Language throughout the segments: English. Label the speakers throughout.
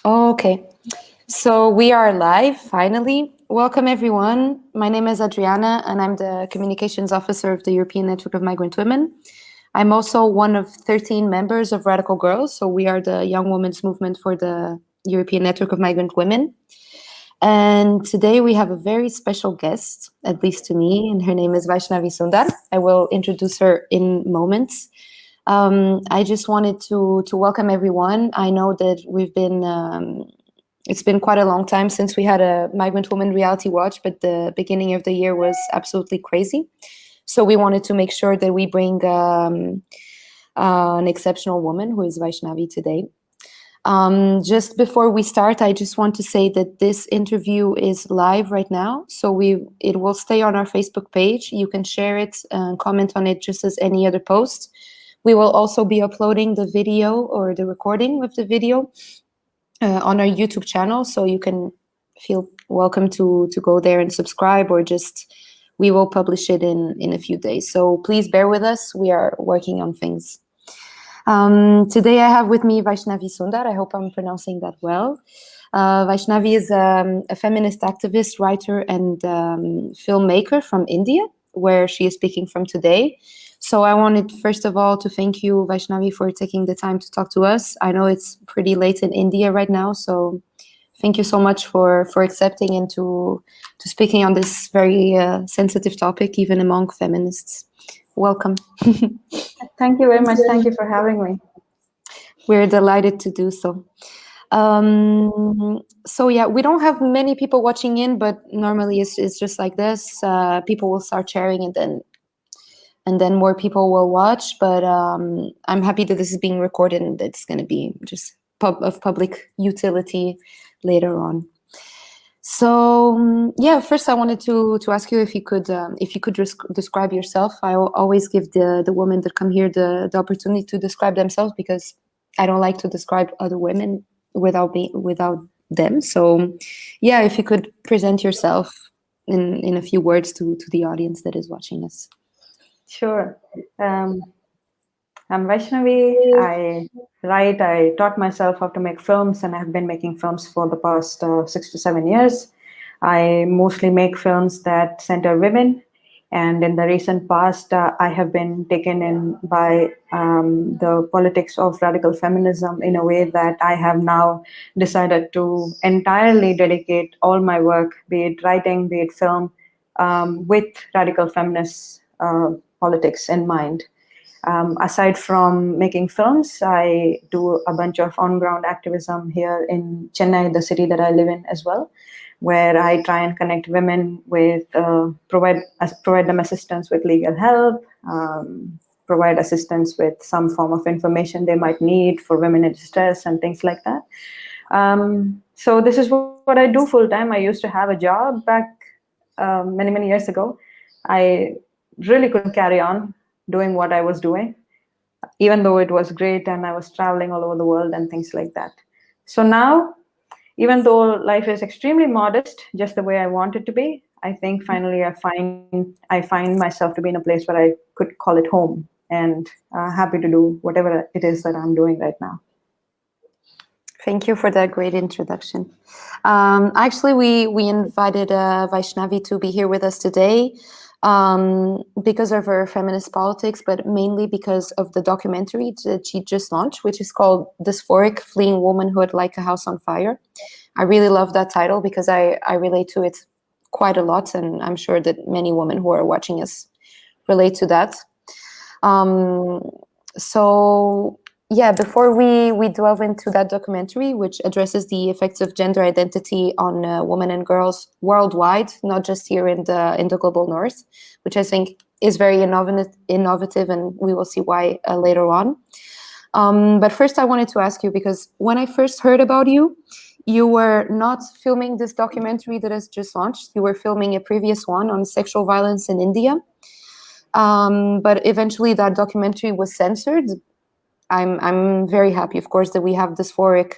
Speaker 1: Okay, so we are live, finally. Welcome, everyone. My name is Adriana, and I'm the Communications Officer of the European Network of Migrant Women. I'm also one of 13 members of Radical Girls, so we are the young women's movement for the European Network of Migrant Women. And today we have a very special guest, at least to me, and her name is Vaishnavi Sundar. I will introduce her in moments. I just wanted to welcome everyone. I know that it's been quite a long time since we had a Migrant Women Reality Watch, but the beginning of the year was absolutely crazy. So we wanted to make sure that we bring an exceptional woman who is Vaishnavi today. Just before we start, I just want to say that this interview is live right now. So it will stay on our Facebook page. You can share it and comment on it just as any other post. We will also be uploading the video or the recording of the video on our YouTube channel. So you can feel welcome to go there and subscribe, or just we will publish it in a few days. So please bear with us. We are working on things. Today I have with me Vaishnavi Sundar. I hope I'm pronouncing that well. Vaishnavi is a feminist activist, writer, and filmmaker from India, where she is speaking from today. So I wanted, first of all, to thank you, Vaishnavi, for taking the time to talk to us. I know it's pretty late in India right now, so thank you so much for accepting and to speaking on this very sensitive topic, even among feminists. Welcome.
Speaker 2: Thank you very much. Thank you for having me.
Speaker 1: We're delighted to do so. So yeah, we don't have many people watching in, but normally it's just like this. People will start sharing, and then more people will watch. But I'm happy that this is being recorded and it's going to be just of public utility later on. So yeah, first I wanted to ask you if you could describe yourself. I always give the women that come here the opportunity to describe themselves, because I don't like to describe other women without them. So yeah, if you could present yourself in a few words to the audience that is watching us.
Speaker 2: Sure. I'm Vaishnavi. I taught myself how to make films, and I've been making films for the past 6 to 7 years. I mostly make films that center women, and in the recent past, I have been taken in by the politics of radical feminism in a way that I have now decided to entirely dedicate all my work, be it writing, be it film, with radical feminist politics in mind. Aside from making films, I do a bunch of on-ground activism here in Chennai, the city that I live in as well, where I try and connect women with, provide them assistance with legal help, provide assistance with some form of information they might need for women in distress and things like that. So this is what I do full time. I used to have a job back many, many years ago. I really couldn't carry on doing what I was doing, even though it was great and I was traveling all over the world and things like that. So now, even though life is extremely modest, just the way I want it to be, I think finally I find myself to be in a place where I could call it home, and happy to do whatever it is that I'm doing right now.
Speaker 1: Thank you for that great introduction. Actually, we invited Vaishnavi to be here with us today because of her feminist politics, but mainly because of the documentary that she just launched, which is called Dysphoric: Fleeing Womanhood Like a House on Fire. I really love that title because I relate to it quite a lot, and I'm sure that many women who are watching us relate to that. So yeah, before we delve into that documentary, which addresses the effects of gender identity on women and girls worldwide, not just here in the global north, which I think is very innovative, and we will see why later on. But first I wanted to ask you, because when I first heard about you, you were not filming this documentary that has just launched. You were filming a previous one on sexual violence in India. But eventually that documentary was censored. I'm very happy, of course, that we have Dysphoric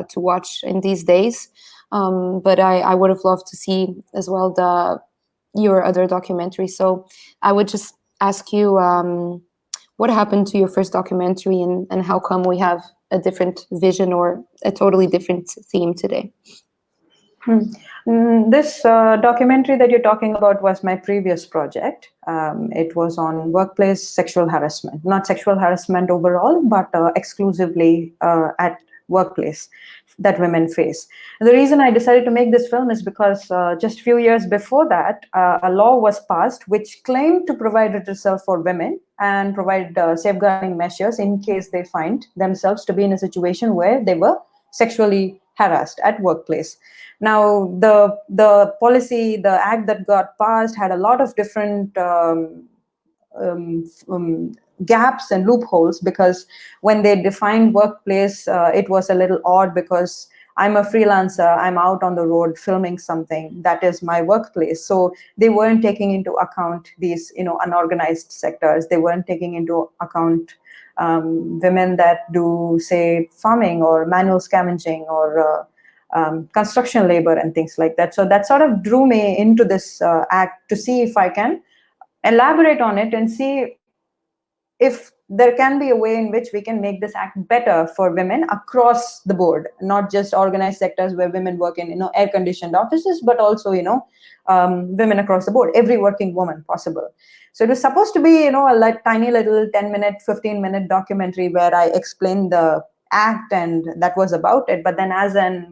Speaker 1: to watch in these days. But I would have loved to see as well your other documentary. So I would just ask you, what happened to your first documentary, and how come we have a different vision or a totally different theme today.
Speaker 2: This documentary that you're talking about was my previous project. It was on workplace sexual harassment, not sexual harassment overall, but exclusively at workplace that women face. And the reason I decided to make this film is because just a few years before that, a law was passed which claimed to provide redressal for women and provide safeguarding measures in case they find themselves to be in a situation where they were sexually harassed at workplace. Now, the policy, the act that got passed had a lot of different gaps and loopholes, because when they defined workplace, it was a little odd, because I'm a freelancer, I'm out on the road filming something, that is my workplace. So they weren't taking into account these, unorganized sectors. They weren't taking into account women that do, say, farming or manual scavenging or construction labor and things like that. So that sort of drew me into this act to see if I can elaborate on it and see if there can be a way in which we can make this act better for women across the board, not just organized sectors where women work in, air-conditioned offices, but also, women across the board, every working woman possible. So it was supposed to be, a tiny little 10-minute, 15-minute documentary where I explained the act, and that was about it. But then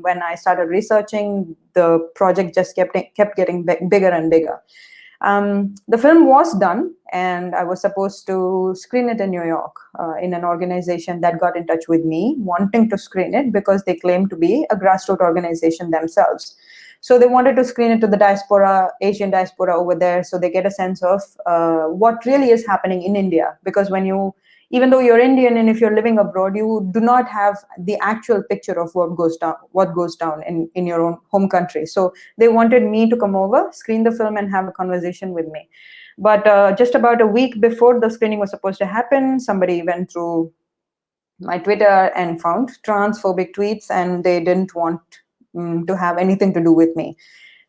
Speaker 2: when I started researching, the project just kept getting bigger and bigger. The film was done, and I was supposed to screen it in New York in an organization that got in touch with me wanting to screen it because they claim to be a grassroots organization themselves. So they wanted to screen it to the diaspora, Asian diaspora over there, so they get a sense of what really is happening in India. Because even though you're Indian and if you're living abroad, you do not have the actual picture of what goes down in your own home country. So they wanted me to come over, screen the film, and have a conversation with me. But just about a week before the screening was supposed to happen, somebody went through my Twitter and found transphobic tweets, and they didn't want to have anything to do with me.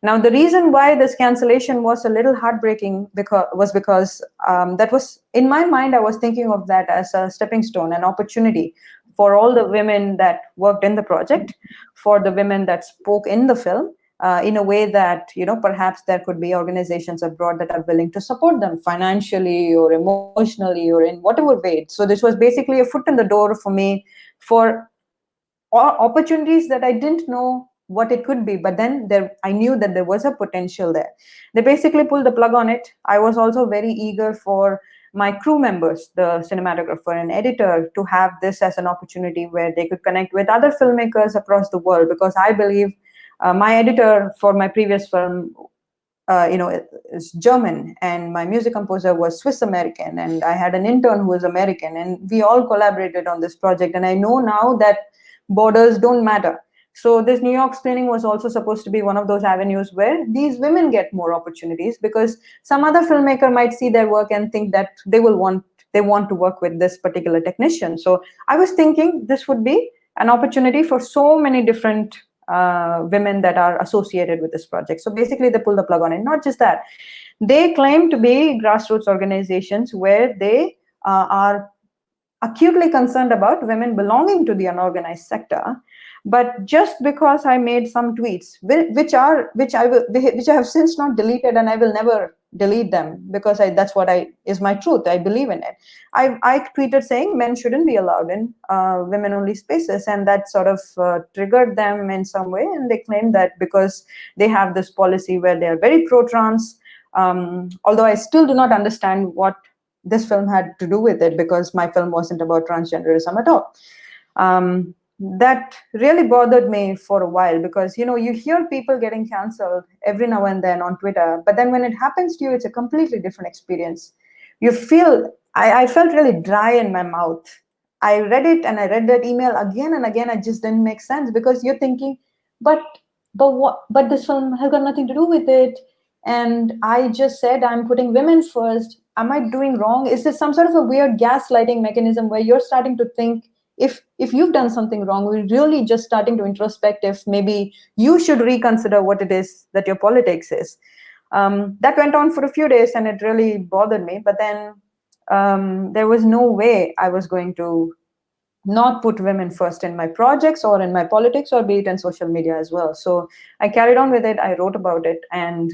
Speaker 2: Now, the reason why this cancellation was a little heartbreaking was because that was, in my mind, I was thinking of that as a stepping stone, an opportunity for all the women that worked in the project, for the women that spoke in the film, in a way that, perhaps there could be organizations abroad that are willing to support them financially or emotionally or in whatever way. So this was basically a foot in the door for me for opportunities that I didn't know what it could be, but then I knew that there was a potential there. They basically pulled the plug on it. I was also very eager for my crew members, the cinematographer and editor, to have this as an opportunity where they could connect with other filmmakers across the world, because I believe my editor for my previous film is German, and my music composer was Swiss American, and I had an intern who was American, and we all collaborated on this project. And I know now that borders don't matter. So this New York screening was also supposed to be one of those avenues where these women get more opportunities, because some other filmmaker might see their work and think that they want to work with this particular technician. So I was thinking this would be an opportunity for so many different women that are associated with this project. So basically they pull the plug on it. Not just that, they claim to be grassroots organizations where they are acutely concerned about women belonging to the unorganized sector. But just because I made some tweets, which I have since not deleted, and I will never delete them, because that's what is my truth. I believe in it. I tweeted saying men shouldn't be allowed in women-only spaces, and that sort of triggered them in some way. And they claim that because they have this policy where they are very pro-trans, although I still do not understand what this film had to do with it, because my film wasn't about transgenderism at all. That really bothered me for a while, because you hear people getting cancelled every now and then on Twitter, but then when it happens to you, it's a completely different experience. You feel, I felt really dry in my mouth. I read it, and I read that email again and again. It just didn't make sense, because you're thinking, but this film has got nothing to do with it, and I just said I'm putting women first. Am I doing wrong? Is this some sort of a weird gaslighting mechanism where you're starting to think, if you've done something wrong, we're really just starting to introspect if maybe you should reconsider what it is that your politics is. That went on for a few days, and it really bothered me. But then there was no way I was going to not put women first in my projects or in my politics, or be it in social media as well. So I carried on with it. I wrote about it, and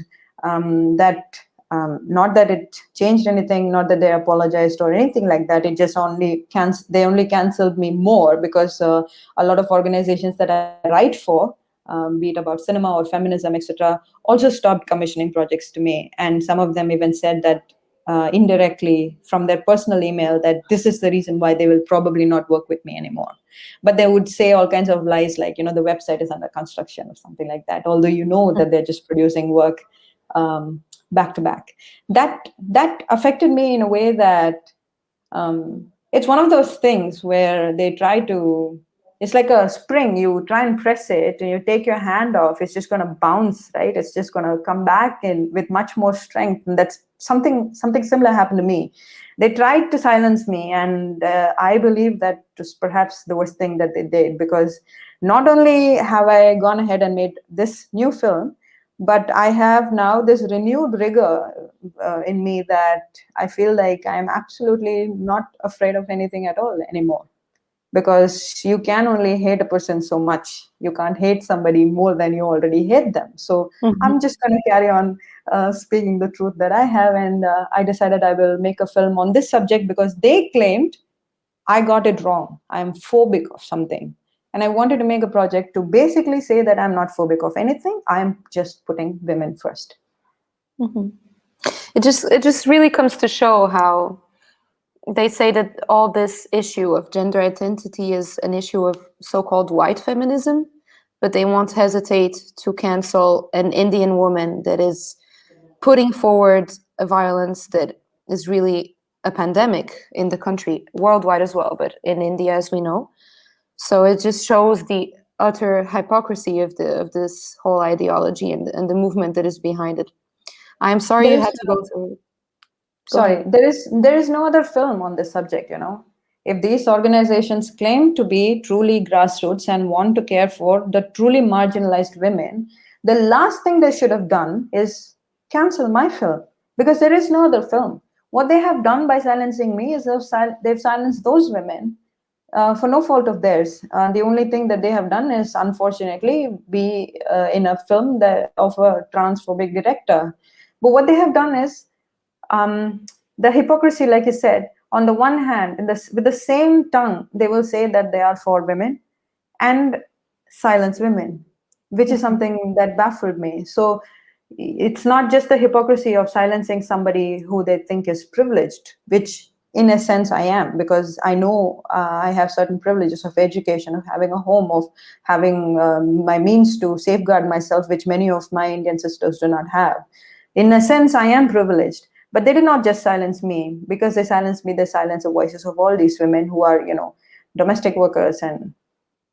Speaker 2: that not that it changed anything, not that they apologized or anything like that. It just they only canceled me more, because a lot of organizations that I write for, be it about cinema or feminism, etc., also stopped commissioning projects to me. And some of them even said that indirectly from their personal email, that this is the reason why they will probably not work with me anymore. But they would say all kinds of lies, like, the website is under construction or something like that, although that they're just producing work back to back. That affected me in a way that it's one of those things where they try to, it's like a spring. You try and press it and you take your hand off, it's just going to bounce, right? It's just going to come back in with much more strength. And that's something similar happened to me. They tried to silence me, and I believe that was perhaps the worst thing that they did, because not only have I gone ahead and made this new film, but I have now this renewed rigor in me, that I feel like I'm absolutely not afraid of anything at all anymore. Because you can only hate a person so much. You can't hate somebody more than you already hate them. So I'm just going to carry on speaking the truth that I have. And I decided I will make a film on this subject, because they claimed I got it wrong. I'm phobic of something. And I wanted to make a project to basically say that I'm not phobic of anything. I'm just putting women first.
Speaker 1: It just really comes to show how they say that all this issue of gender identity is an issue of so-called white feminism, but they won't hesitate to cancel an Indian woman that is putting forward a violence that is really a pandemic in the country, worldwide as well, but in India, as we know. So it just shows the utter hypocrisy of this whole ideology and the movement that is behind it. I'm sorry you had to go through.
Speaker 2: Sorry, there is no other film on this subject, If these organizations claim to be truly grassroots and want to care for the truly marginalized women, the last thing they should have done is cancel my film, because there is no other film. What they have done by silencing me is they've silenced those women for no fault of theirs. The only thing that they have done is, unfortunately, be in a film of a transphobic director. But what they have done is, the hypocrisy, like you said, on the one hand, with the same tongue, they will say that they are for women and silence women, which is something that baffled me. So it's not just the hypocrisy of silencing somebody who they think is privileged, which in a sense I am, because I know I have certain privileges of education, of having a home, of having my means to safeguard myself, which many of my Indian sisters do not have. In a sense, I am privileged. But they did not just silence me. Because they silenced me, they silenced the voices of all these women who are, domestic workers and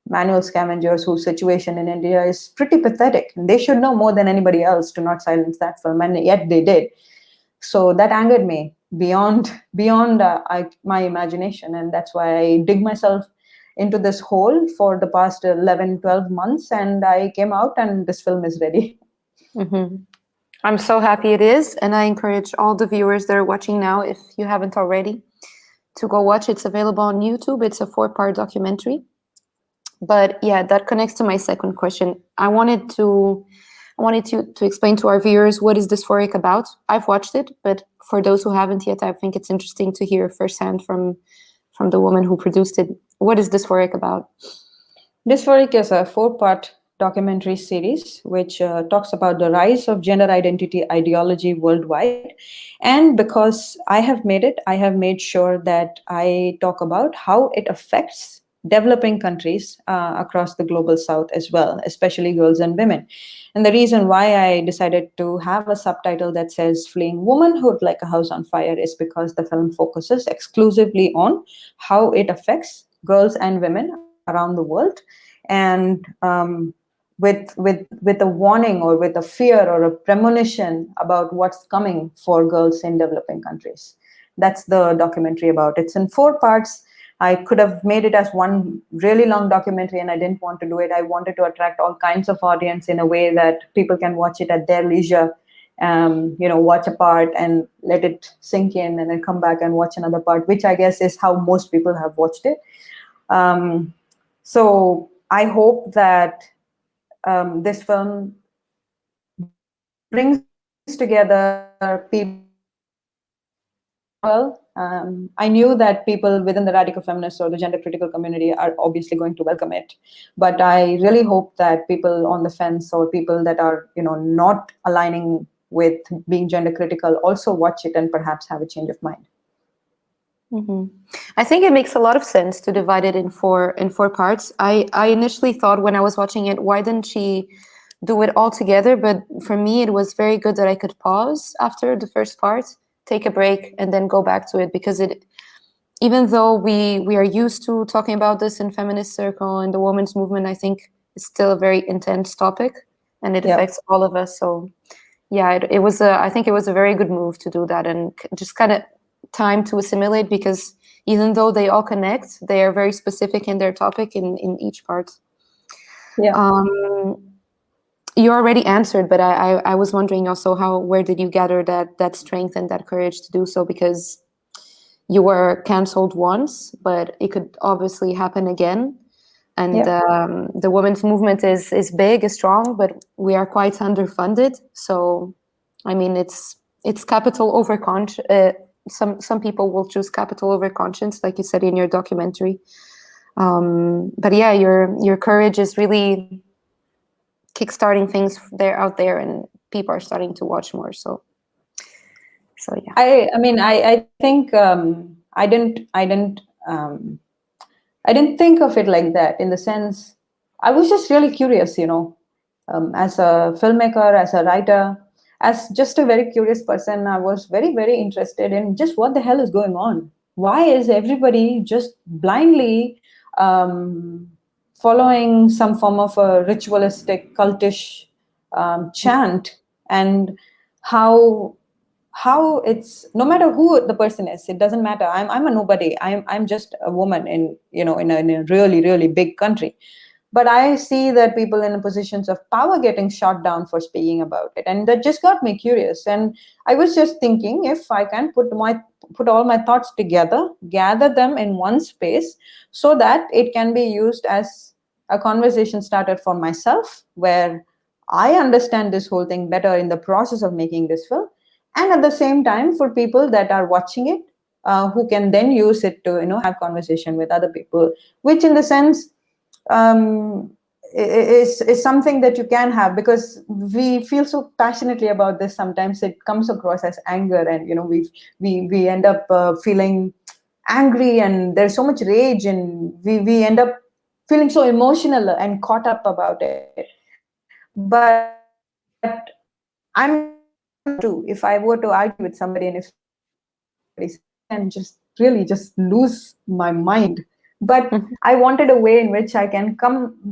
Speaker 2: manual scavengers, whose situation in India is pretty pathetic. And they should know more than anybody else to not silence that film, and yet they did. So that angered me beyond my imagination, and that's why I dig myself into this hole for the past 11, 12 months, and I came out, and this film is ready.
Speaker 1: I'm so happy it is, and I encourage all the viewers that are watching now, if you haven't already, to go watch. It's available on YouTube. It's a 4-part documentary. But yeah, that connects to my second question. I wanted to explain to our viewers, what is Dysphoric about? I've watched it, but for those who haven't yet, I think it's interesting to hear firsthand from the woman who produced it. What is Dysphoric about?
Speaker 2: Dysphoric is a 4-part documentary series which talks about the rise of gender identity ideology worldwide. And because I have made it, I have made sure that I talk about how it affects developing countries across the global south as well, especially girls and women. And the reason why I decided to have a subtitle that says "Fleeing Womanhood Like a House on Fire" is because the film focuses exclusively on how it affects girls and women around the world. And with a warning, or with a fear, or a premonition about what's coming for girls in developing countries. That's the documentary about. It's in 4 parts. I could have made it as one really long documentary, and I didn't want to do it. I wanted to attract all kinds of audience in a way that people can watch it at their leisure, watch a part and let it sink in, and then come back and watch another part, which I guess is how most people have watched it. So I hope that this film brings together people. I knew that people within the radical feminists or the gender critical community are obviously going to welcome it, but I really hope that people on the fence or people that are not aligning with being gender critical also watch it and perhaps have a change of mind.
Speaker 1: I think it makes a lot of sense to divide it in four parts. I initially thought when I was watching it, why didn't she do it all together? But for me, it was very good that I could pause after the first part, take a break, and then go back to it, because even though we are used to talking about this in feminist circle and the women's movement, I think it's still a very intense topic, and it affects all of us. So yeah, I think it was a very good move to do that, and just kind of time to assimilate, because even though they all connect, they are very specific in their topic in each part. You already answered, but I was wondering also where did you gather that strength and that courage to do so? Because you were canceled once, but it could obviously happen again. And the women's movement is big, is strong, but we are quite underfunded. So, I mean, it's capital over conscience. Some people will choose capital over conscience, like you said in your documentary. But yeah, your courage is really kickstarting things out there, and people are starting to watch more. So yeah.
Speaker 2: I think I didn't think of it like that, in the sense I was just really curious, as a filmmaker, as a writer, as just a very curious person. I was very, very interested in just what the hell is going on. Why is everybody just blindly following some form of a ritualistic, cultish chant, and how it's, no matter who the person is, it doesn't matter. I'm a nobody. I'm just a woman in a really, really big country. But I see that people in positions of power getting shot down for speaking about it, and that just got me curious. And I was just thinking, if I can put all my thoughts together, gather them in one space, so that it can be used as a conversation starter for myself, where I understand this whole thing better in the process of making this film, and at the same time for people that are watching it, who can then use it to have conversation with other people, which in the sense is something that you can have, because we feel so passionately about this. Sometimes it comes across as anger, and we end up feeling angry, and there's so much rage, and we end up feeling so emotional and caught up about it. But I'm too, if I were to argue with somebody, and if and just really just lose my mind. But I wanted a way in which I can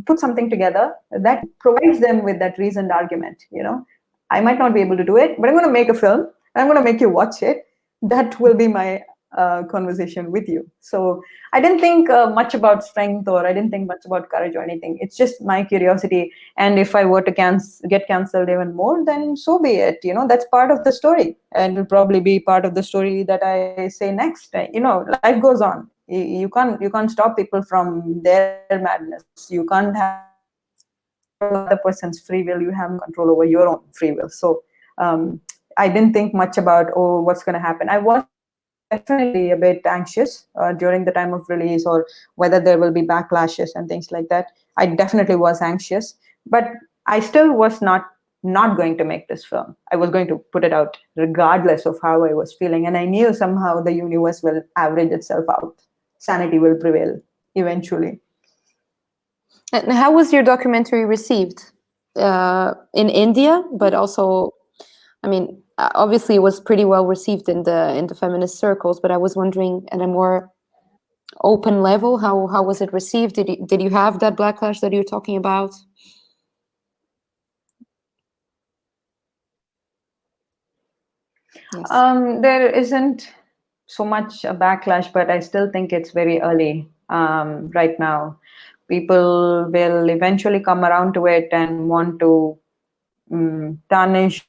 Speaker 2: put something together that provides them with that reasoned argument. I might not be able to do it, but I'm going to make a film, and I'm going to make you watch it. That will be my conversation with you. So I didn't think much about strength, or I didn't think much about courage or anything. It's just my curiosity. And if I were to get canceled even more, then so be it. That's part of the story, and will probably be part of the story that I say next. Life goes on. You can't stop people from their madness. You can't have another person's free will. You have control over your own free will. So I didn't think much about, what's going to happen. I was definitely a bit anxious during the time of release, or whether there will be backlashes and things like that. I definitely was anxious, but I still was not going to make this film. I was going to put it out regardless of how I was feeling, and I knew somehow the universe will average itself out. Sanity will prevail eventually.
Speaker 1: And how was your documentary received in India, but also, I mean, obviously it was pretty well received in the feminist circles, but I was wondering at a more open level, how was it received? Did you have that backlash that you're talking about?
Speaker 2: Yes. There isn't so much a backlash, but I still think it's very early right now. People will eventually come around to it and want to tarnish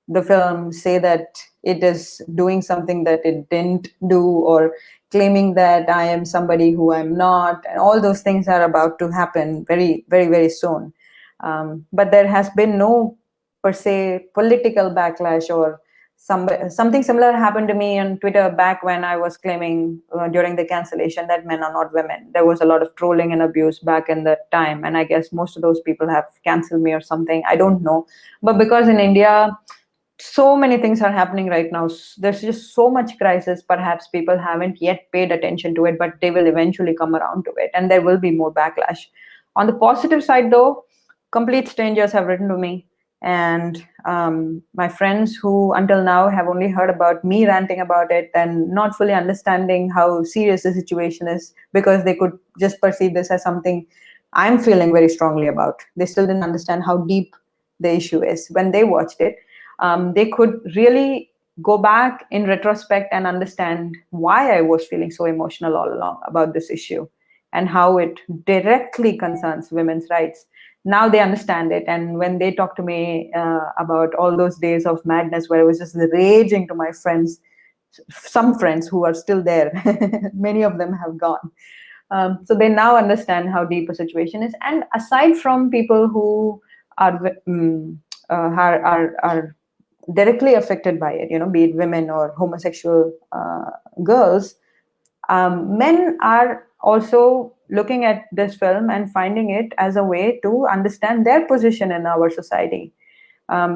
Speaker 2: the film, say that it is doing something that it didn't do, or claiming that I am somebody who I'm not, and all those things are about to happen very, very, very soon. But there has been no per se political backlash, or something similar happened to me on Twitter back when I was claiming during the cancellation that men are not women. There was a lot of trolling and abuse back in that time, and I guess most of those people have cancelled me or something. I don't know, but because in India, so many things are happening right now. There's just so much crisis. Perhaps people haven't yet paid attention to it, but they will eventually come around to it, and there will be more backlash. On the positive side, though, complete strangers have written to me, and my friends who until now have only heard about me ranting about it and not fully understanding how serious the situation is, because they could just perceive this as something I'm feeling very strongly about. They still didn't understand how deep the issue is. When they watched it, they could really go back in retrospect and understand why I was feeling so emotional all along about this issue and how it directly concerns women's rights. Now they understand it, and when they talk to me about all those days of madness where I was just raging to my friends, some friends who are still there, many of them have gone. So they now understand how deep a situation is. And aside from people who are are directly affected by it, be it women or homosexual girls, men are also looking at this film and finding it as a way to understand their position in our society.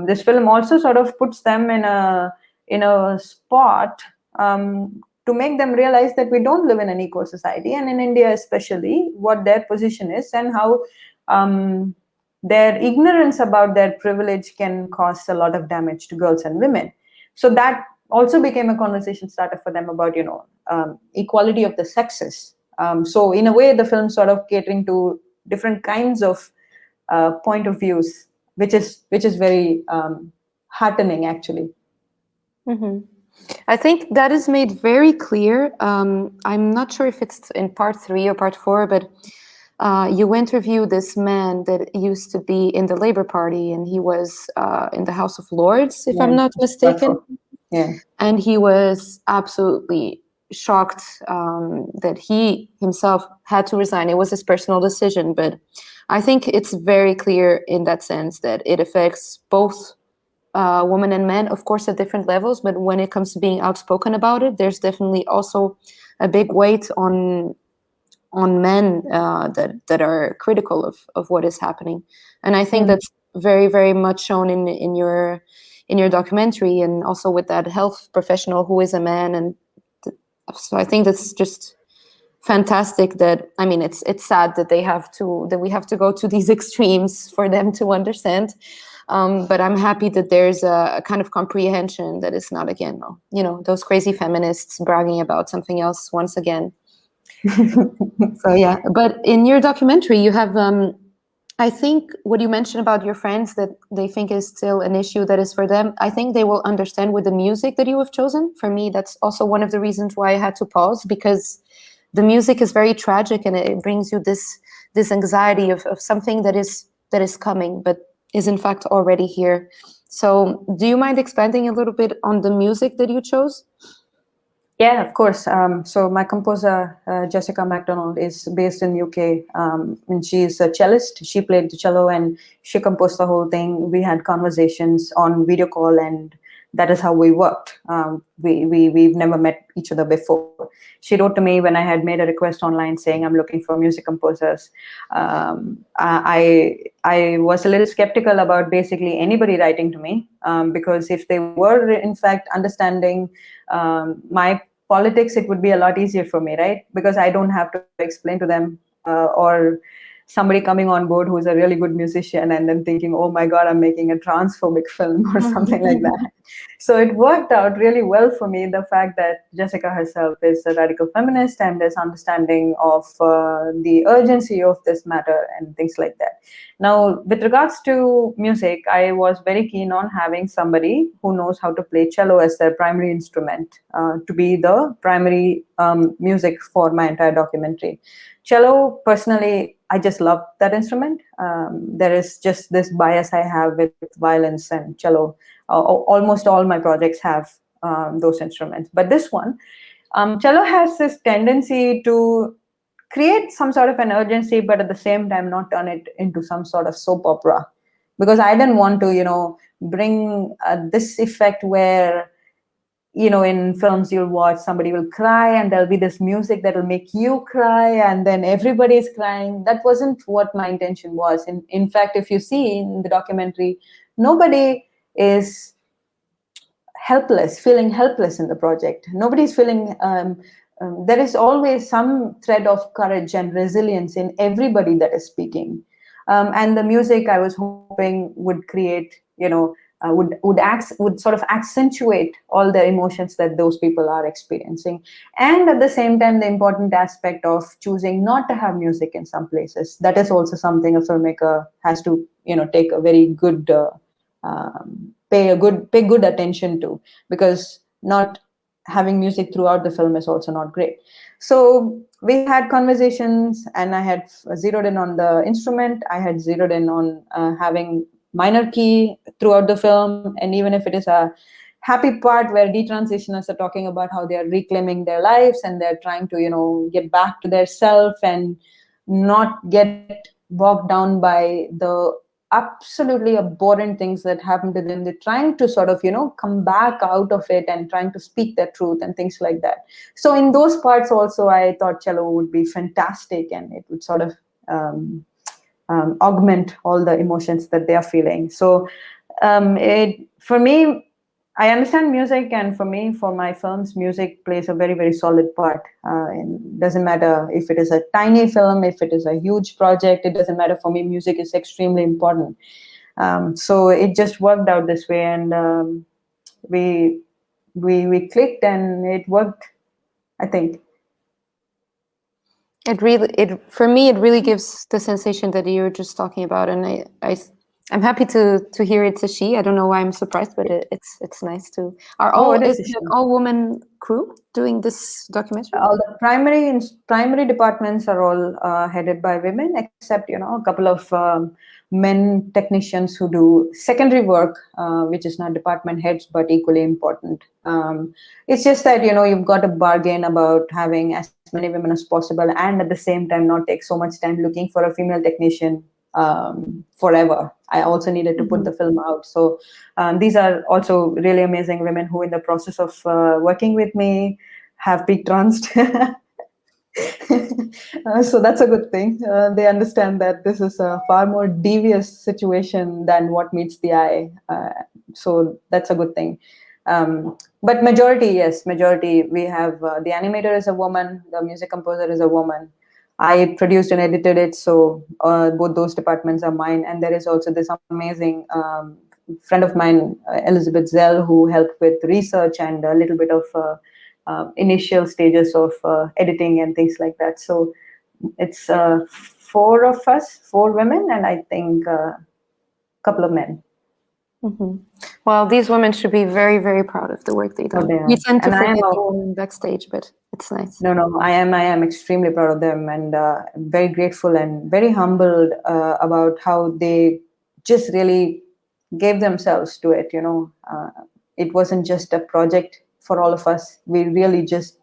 Speaker 2: This film also sort of puts them in a spot to make them realize that we don't live in an equal society, and in India especially, what their position is and how their ignorance about their privilege can cause a lot of damage to girls and women. So that also became a conversation starter for them about, equality of the sexes. So in a way, the film sort of catering to different kinds of point of views, which is very heartening, actually.
Speaker 1: Mm-hmm. I think that is made very clear. I'm not sure if it's in part 3 or part 4, but you interview this man that used to be in the Labour Party, and he was in the House of Lords, if I'm not mistaken.
Speaker 2: Yeah.
Speaker 1: And he was absolutely shocked that he himself had to resign. It was his personal decision, but I think it's very clear in that sense that it affects both women and men, of course, at different levels. But when it comes to being outspoken about it, there's definitely also a big weight on men that are critical of what is happening. And I think that's very, very much shown in your documentary, and also with that health professional who is a man. And so I think that's just fantastic. That, I mean, it's sad that we have to go to these extremes for them to understand. But I'm happy that there's a kind of comprehension that is not, again, those crazy feminists bragging about something else once again. So yeah, but in your documentary, you have, I think what you mentioned about your friends, that they think is still an issue that is for them, I think they will understand with the music that you have chosen. For me, that's also one of the reasons why I had to pause, because the music is very tragic, and it brings you this anxiety of something that is coming, but is in fact already here. So do you mind expanding a little bit on the music that you chose?
Speaker 2: Yeah, of course. So my composer, Jessica MacDonald, is based in UK, and she's a cellist. She played the cello and she composed the whole thing. We had conversations on video call, and that is how we worked. We've never met each other before. She wrote to me when I had made a request online saying I'm looking for music composers. I was a little skeptical about basically anybody writing to me, because if they were in fact understanding my politics, it would be a lot easier for me, right? Because I don't have to explain to them, or somebody coming on board who's a really good musician and then thinking, oh my God, I'm making a transphobic film or something like that. So it worked out really well for me, the fact that Jessica herself is a radical feminist and is understanding of the urgency of this matter and things like that. Now, with regards to music, I was very keen on having somebody who knows how to play cello as their primary instrument, to be the primary music for my entire documentary. Cello, personally, I just love that instrument. There is just this bias I have with violins and cello. Almost all my projects have those instruments. But this one, cello has this tendency to create some sort of an urgency, but at the same time not turn it into some sort of soap opera. Because I didn't want to, bring this effect where, in films you'll watch, somebody will cry and there'll be this music that will make you cry and then everybody's crying. That wasn't what my intention was. In fact, if you see in the documentary, nobody is feeling helpless in the project. Nobody's feeling, there is always some thread of courage and resilience in everybody that is speaking. And the music, I was hoping, would create, would sort of accentuate all the emotions that those people are experiencing. And at the same time, the important aspect of choosing not to have music in some places, that is also something a filmmaker has to, take a very good, pay good attention to, because not having music throughout the film is also not great. So we had conversations, and I had zeroed in on the instrument. I had zeroed in on having minor key throughout the film, and even if it is a happy part where detransitioners are talking about how they are reclaiming their lives and they're trying to get back to their self and not get bogged down by the absolutely abhorrent things that happen to them. They're trying to sort of come back out of it and trying to speak their truth and things like that. So in those parts also, I thought cello would be fantastic, and it would sort of augment all the emotions that they are feeling. So for me, I understand music, and for me, for my films, music plays a very, very solid part. It doesn't matter if it is a tiny film, if it is a huge project, it doesn't matter. For me, music is extremely important. So it just worked out this way, and we clicked, and it worked, I think.
Speaker 1: For me, it really gives the sensation that you're just talking about, and I'm happy to hear it's a she. I don't know why I'm surprised, but it's nice to. Is it an all-woman crew doing this documentary?
Speaker 2: All the primary departments are all headed by women, except a couple of men technicians who do secondary work, which is not department heads but equally important. It's just that you've got to bargain about having as many women as possible, and at the same time not take so much time looking for a female technician forever. I also needed to put the film out. So these are also really amazing women who, in the process of working with me, have peak tranced. So that's a good thing. They understand that this is a far more devious situation than what meets the eye. So that's a good thing. But majority, we have the animator is a woman, the music composer is a woman. I produced and edited it, so both those departments are mine. And there is also this amazing friend of mine, Elizabeth Zell, who helped with research and a little bit of initial stages of editing and things like that. So it's 4 of us, 4 women, and I think a couple of men.
Speaker 1: Well, these women should be very, very proud of the work they do. We tend to forget the women backstage, but it's nice.
Speaker 2: No, I am extremely proud of them, and very grateful and very humbled about how they just really gave themselves to it. It wasn't just a project for all of us. We really just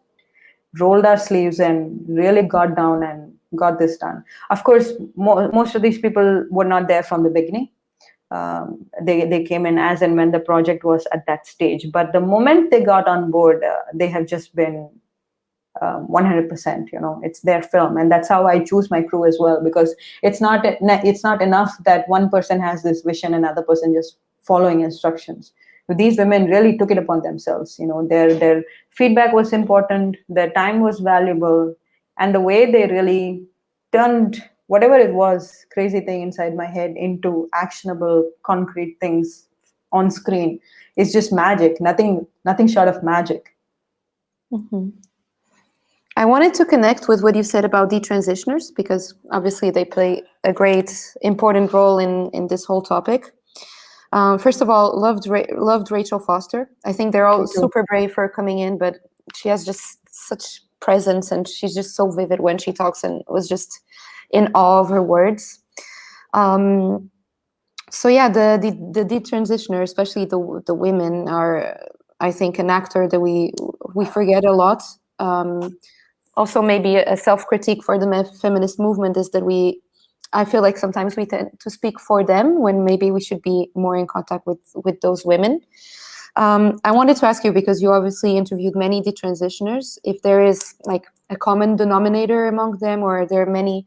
Speaker 2: rolled our sleeves and really got down and got this done. Of course, most of these people were not there from the beginning. They came in as and when the project was at that stage. But the moment they got on board, they have just been 100%. It's their film, and that's how I choose my crew as well. Because it's not enough that one person has this vision and another person just following instructions. These women really took it upon themselves. Their feedback was important, their time was valuable, and the way they really turned whatever it was, crazy thing inside my head, into actionable, concrete things on screen is just magic. Nothing short of magic.
Speaker 1: I wanted to connect with what you said about detransitioners, because obviously they play a great, important role in this whole topic. First of all, loved Rachel Foster. I think they're all super brave for coming in, but she has just such presence, and she's just so vivid when she talks, and was just in awe of her words. So yeah, the detransitioner, especially the women, are, I think, an actor that we forget a lot Also maybe a self-critique for the feminist movement is that I feel like sometimes we tend to speak for them when maybe we should be more in contact with those women. I wanted to ask you, because you obviously interviewed many detransitioners, if there is like a common denominator among them, or are there many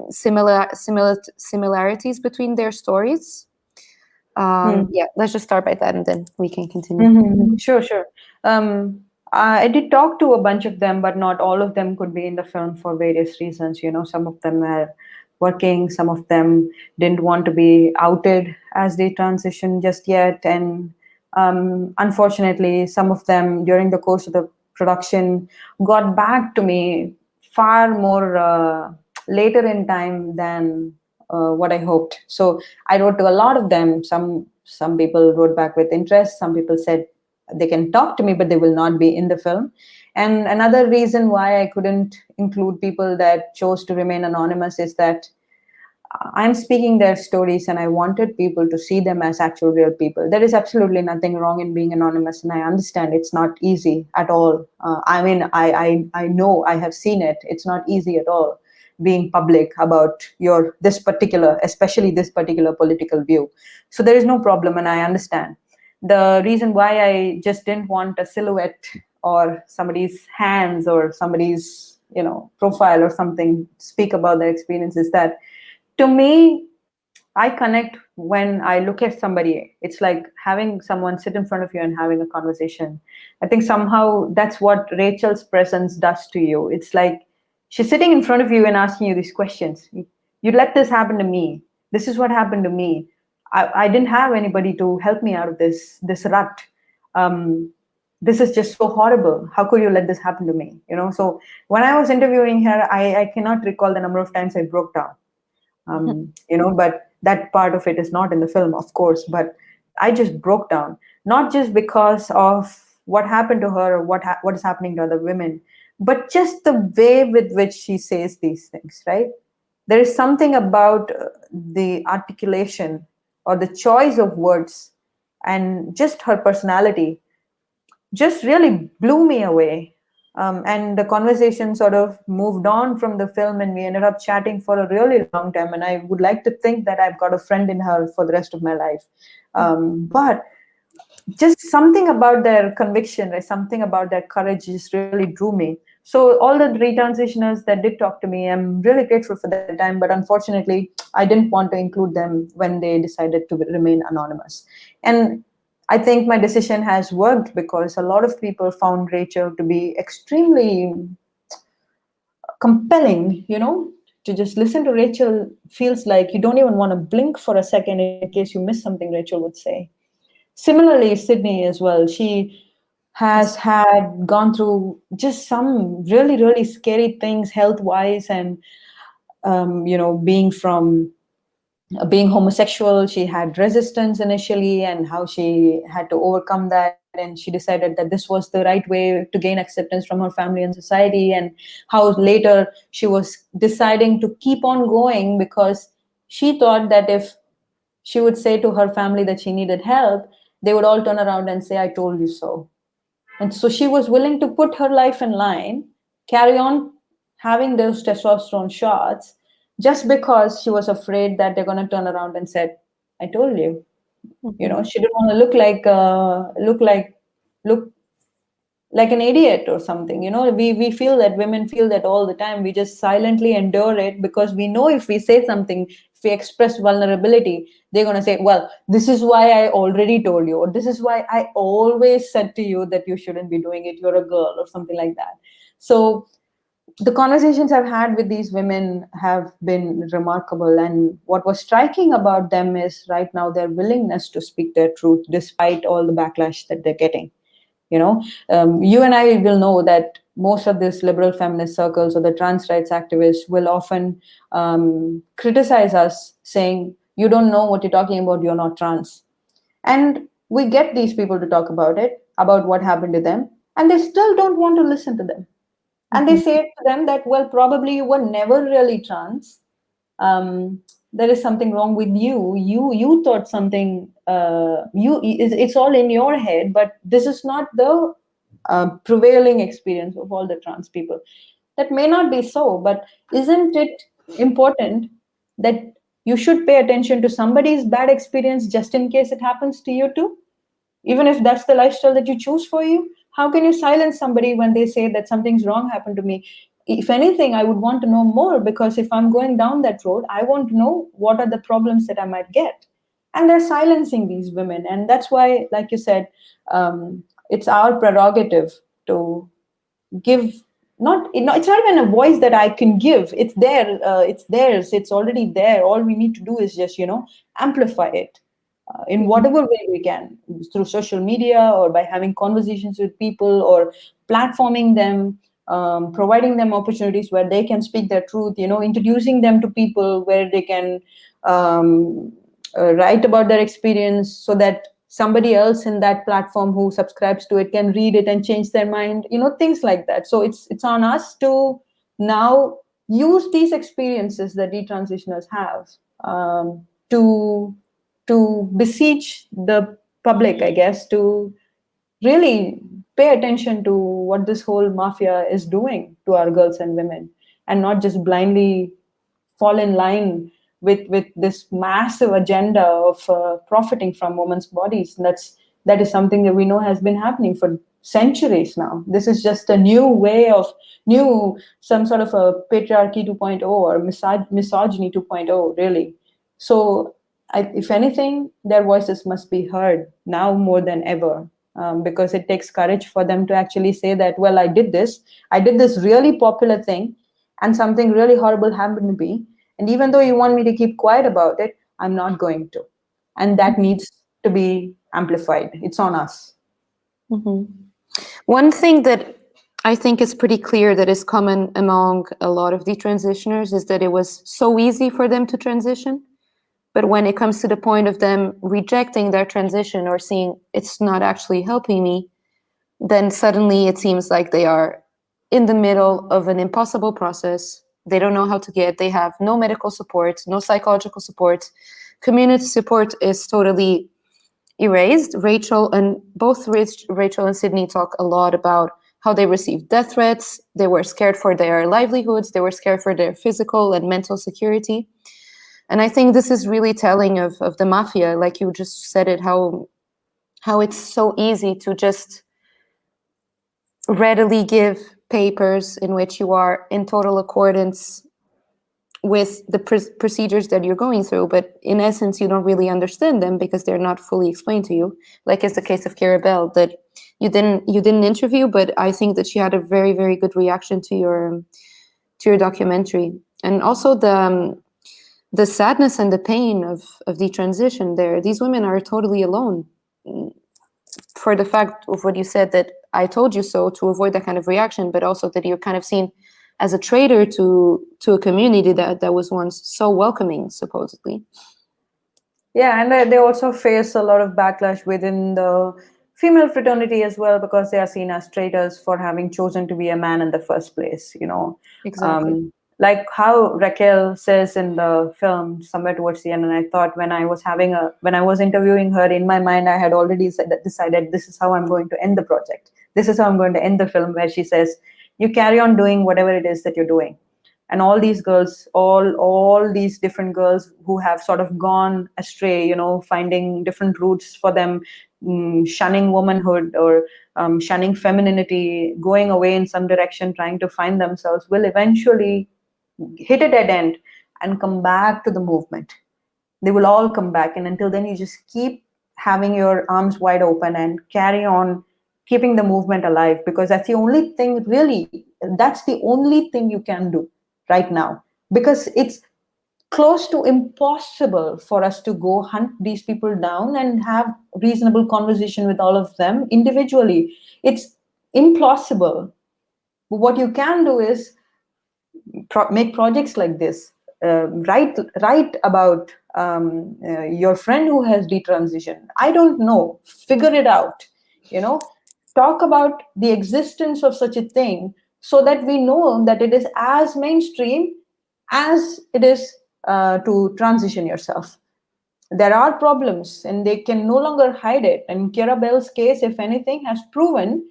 Speaker 1: similarities between their stories? Yeah, let's just start by that and then we can continue.
Speaker 2: Sure. I did talk to a bunch of them, but not all of them could be in the film for various reasons. Some of them are working, some of them didn't want to be outed as they transition just yet. And unfortunately, some of them during the course of the production got back to me far more later in time than what I hoped. So I wrote to a lot of them. Some people wrote back with interest. Some people said they can talk to me, but they will not be in the film. And another reason why I couldn't include people that chose to remain anonymous is that I'm speaking their stories and I wanted people to see them as actual real people. There is absolutely nothing wrong in being anonymous, and I understand it's not easy at all. I know, I have seen it. It's not easy at all being public about especially this particular political view. So there is no problem, and I understand. The reason why I just didn't want a silhouette or somebody's hands or somebody's profile or something speak about their experience is that, to me, I connect when I look at somebody. It's like having someone sit in front of you and having a conversation. I think somehow that's what Rachel's presence does to you. It's like she's sitting in front of you and asking you these questions. You let this happen to me. This is what happened to me. I didn't have anybody to help me out of this rut. This is just so horrible. How could you let this happen to me? So when I was interviewing her, I cannot recall the number of times I broke down. But that part of it is not in the film, of course, but I just broke down, not just because of what happened to her or what is happening to other women, but just the way with which she says these things, right? There is something about the articulation or the choice of words and just her personality just really blew me away. And the conversation sort of moved on from the film, and we ended up chatting for a really long time. And I would like to think that I've got a friend in her for the rest of my life. But just something about their conviction, right? Something about their courage just really drew me. So all the retransitioners that did talk to me, I'm really grateful for that time. But unfortunately, I didn't want to include them when they decided to remain anonymous. And I think my decision has worked, because a lot of people found Rachel to be extremely compelling. To just listen to Rachel feels like you don't even want to blink for a second in case you miss something Rachel would say. Similarly, Sydney as well. She has gone through just some really, really scary things health-wise, and being homosexual. She had resistance initially, and how she had to overcome that, and she decided that this was the right way to gain acceptance from her family and society, and how later she was deciding to keep on going because she thought that if she would say to her family that she needed help, they would all turn around and say, "I told you so." And so she was willing to put her life in line, carry on having those testosterone shots, just because she was afraid that they're going to turn around and said, "I told you." She didn't want to look like an idiot or something. We feel that, women feel that all the time. We just silently endure it because we know if we say something, if we express vulnerability, they're going to say, "Well, this is why I already told you," or "This is why I always said to you that you shouldn't be doing it. You're a girl," or something like that. So the conversations I've had with these women have been remarkable. And what was striking about them is right now their willingness to speak their truth despite all the backlash that they're getting. You and I will know that most of these liberal feminist circles or the trans rights activists will often criticize us, saying, "You don't know what you're talking about, you're not trans." And we get these people to talk about it, about what happened to them, and they still don't want to listen to them. And they say to them that, "Well, probably you were never really trans. There is something wrong with you. You thought something. It's all in your head, but this is not the prevailing experience of all the trans people. That may not be so, but isn't it important that you should pay attention to somebody's bad experience just in case it happens to you too? Even if that's the lifestyle that you choose for you, how can you silence somebody when they say that something's wrong happened to me? If anything, I would want to know more, because if I'm going down that road, I want to know what are the problems that I might get. And they're silencing these women. And that's why, like you said, it's our prerogative to give, it's not even a voice that I can give. It's there, it's theirs, it's already there. All we need to do is just, amplify it in whatever way we can, through social media or by having conversations with people or platforming them, providing them opportunities where they can speak their truth, introducing them to people where they can write about their experience, so that somebody else in that platform who subscribes to it can read it and change their mind, things like that. So it's on us to now use these experiences that detransitioners have, to beseech the public, I guess, to really pay attention to what this whole mafia is doing to our girls and women, and not just blindly fall in line with this massive agenda of profiting from women's bodies. And that is something that we know has been happening for centuries now. This is just a new way of some sort of a patriarchy 2.0 or misogyny 2.0, really. So if anything, their voices must be heard now more than ever, because it takes courage for them to actually say that, well, I did this really popular thing, and something really horrible happened to me. And even though you want me to keep quiet about it, I'm not going to. And that needs to be amplified. It's on us.
Speaker 1: Mm-hmm. One thing that I think is pretty clear that is common among a lot of detransitioners is that it was so easy for them to transition. But when it comes to the point of them rejecting their transition or seeing it's not actually helping me, then suddenly it seems like they are in the middle of an impossible process. They don't know how to get, they have no medical support, no psychological support. Community support is totally erased. Both Rachel and Sydney talk a lot about how they received death threats. They were scared for their livelihoods. They were scared for their physical and mental security. And I think this is really telling of the mafia, like you just said it, how it's so easy to just readily give papers in which you are in total accordance with the procedures that you're going through, but in essence you don't really understand them because they're not fully explained to you, like is the case of 𝐃𝐘𝐒𝐿 that you didn't interview, but I think that she had a very, very good reaction to your documentary. And also the sadness and the pain of the transition there. These women are totally alone, for the fact of what you said, that I told you so, to avoid that kind of reaction, but also that you're kind of seen as a traitor to a community that was once so welcoming, supposedly.
Speaker 2: Yeah, and they also face a lot of backlash within the female fraternity as well, because they are seen as traitors for having chosen to be a man in the first place,
Speaker 1: Exactly.
Speaker 2: Like how Raquel says in the film somewhere towards the end. And I thought when I was interviewing her, in my mind, I had already decided this is how I'm going to end the project. This is how I'm going to end the film, where she says, you carry on doing whatever it is that you're doing. And all these girls, all these different girls who have sort of gone astray, finding different routes for them, shunning womanhood or shunning femininity, going away in some direction, trying to find themselves, will eventually hit a dead end and come back to the movement. They will all come back. And until then, you just keep having your arms wide open and carry on keeping the movement alive, because that's the only thing you can do right now, because it's close to impossible for us to go hunt these people down and have reasonable conversation with all of them individually. It's impossible. What you can do is make projects like this, write about your friend who has detransitioned. I don't know, figure it out, talk about the existence of such a thing, so that we know that it is as mainstream as it is to transition yourself. There are problems and they can no longer hide it. And 𝐃𝐘𝐒𝐿's case, if anything, has proven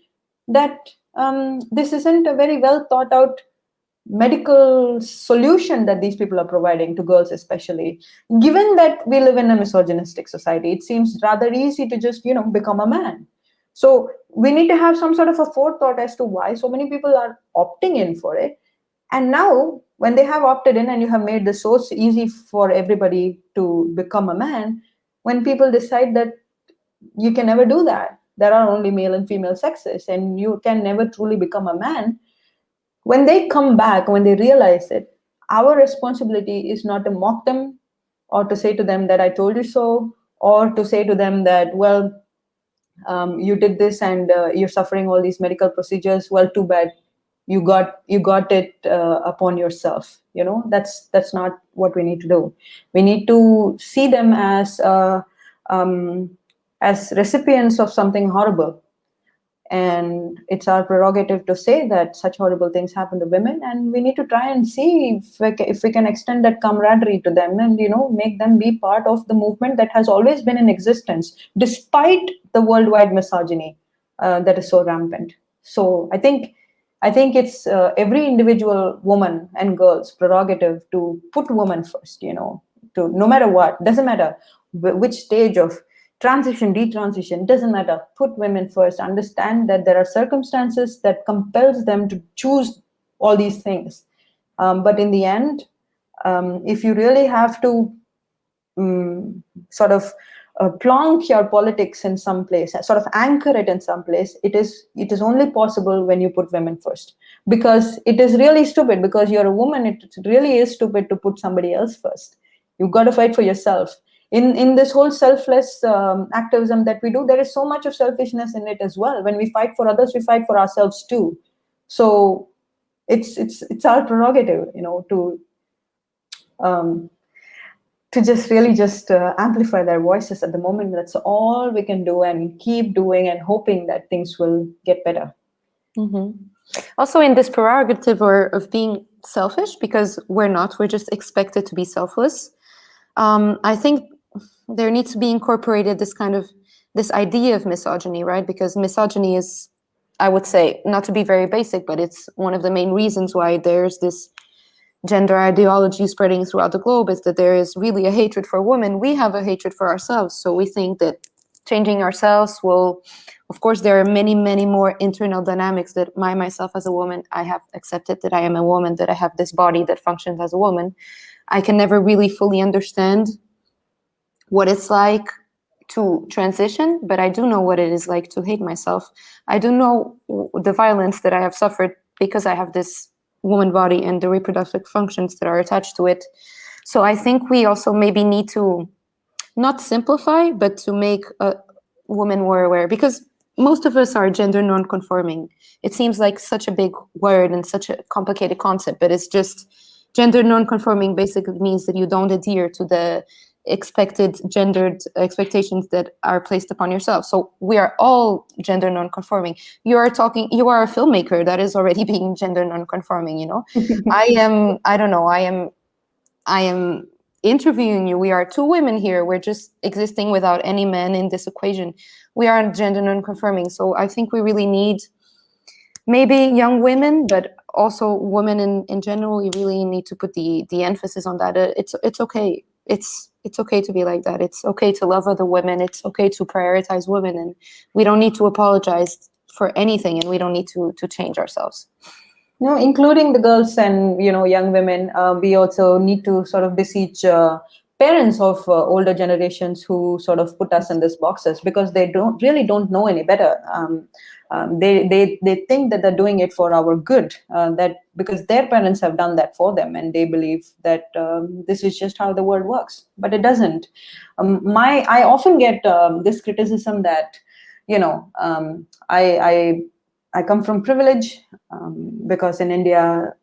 Speaker 2: that this isn't a very well thought out medical solution that these people are providing to girls, especially given that we live in a misogynistic society. It seems rather easy to just become a man. So we need to have some sort of a forethought as to why so many people are opting in for it. And now when they have opted in and you have made this so easy for everybody to become a man, when people decide that you can never do that, there are only male and female sexes and you can never truly become a man, when they come back, when they realize it, our responsibility is not to mock them or to say to them that I told you so, or to say to them that, well, you did this and you're suffering all these medical procedures. Well, too bad. You got it upon yourself. That's not what we need to do. We need to see them um, as recipients of something horrible, and it's our prerogative to say that such horrible things happen to women, and we need to try and see if we can extend that camaraderie to them and make them be part of the movement that has always been in existence despite the worldwide misogyny that is so rampant. So I think it's every individual woman and girl's prerogative to put women first, to no matter what, doesn't matter which stage of transition, detransition, doesn't matter. Put women first. Understand that there are circumstances that compels them to choose all these things. But in the end, if you really have to sort of plonk your politics in some place, sort of anchor it in some place, it is only possible when you put women first. Because it is really stupid, because you're a woman, it really is stupid to put somebody else first. You've got to fight for yourself. In this whole selfless activism that we do, there is so much of selfishness in it as well. When we fight for others, we fight for ourselves too. So it's our prerogative, um, to just really just amplify their voices at the moment. That's all we can do, and keep doing and hoping that things will get better.
Speaker 1: Mm-hmm. Also, in this prerogative of being selfish, because we're just expected to be selfless. I think there needs to be incorporated this idea of misogyny, right? Because misogyny is, I would say, not to be very basic, but it's one of the main reasons why there's this gender ideology spreading throughout the globe, is that there is really a hatred for women. We have a hatred for ourselves. So we think that changing ourselves will, of course, there are many, many more internal dynamics that myself as a woman, I have accepted that I am a woman, that I have this body that functions as a woman. I can never really fully understand what it's like to transition, but I do know what it is like to hate myself. I do know the violence that I have suffered because I have this woman body and the reproductive functions that are attached to it. So I think we also maybe need to not simplify, but to make women more aware, because most of us are gender non-conforming. It seems like such a big word and such a complicated concept, but it's just gender non-conforming basically means that you don't adhere to the expected gendered expectations that are placed upon yourself. So we are all gender non-conforming. You are a filmmaker, that is already being gender non-conforming, I am interviewing you. We are two women here. We're just existing without any men in this equation. We are gender non-conforming. So I think we really need maybe young women, but also women in general. We really need to put the emphasis on that. It's okay. It's okay to be like that. It's okay to love other women. It's okay to prioritize women, and we don't need to apologize for anything, and we don't need to change ourselves.
Speaker 2: No, including the girls and young women, we also need to sort of beseech parents of older generations who sort of put us in these boxes, because they don't know any better. They think that they're doing it for our good, that because their parents have done that for them, and they believe that this is just how the world works, but it doesn't. I often get this criticism that I come from privilege, because in India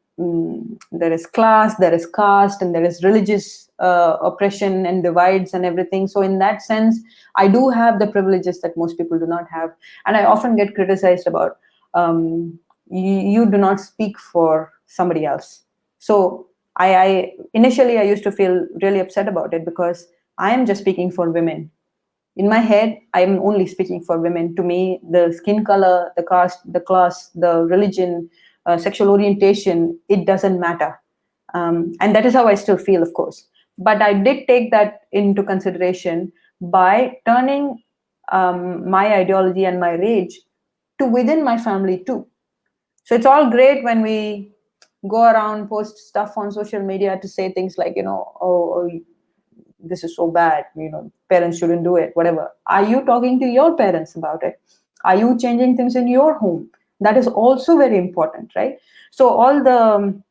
Speaker 2: there is class, there is caste, and there is religious oppression and divides and everything. So in that sense, I do have the privileges that most people do not have. And I often get criticized about, you do not speak for somebody else. So I initially I used to feel really upset about it, because I am just speaking for women. In my head, I'm only speaking for women. To me, the skin color, the caste, the class, the religion, sexual orientation, it doesn't matter. And that is how I still feel, of course. But I did take that into consideration by turning my ideology and my rage to within my family too. So it's all great when we go around, post stuff on social media to say things like, oh, this is so bad, parents shouldn't do it, whatever. Are you talking to your parents about it? Are you changing things in your home? That is also very important, right? So all the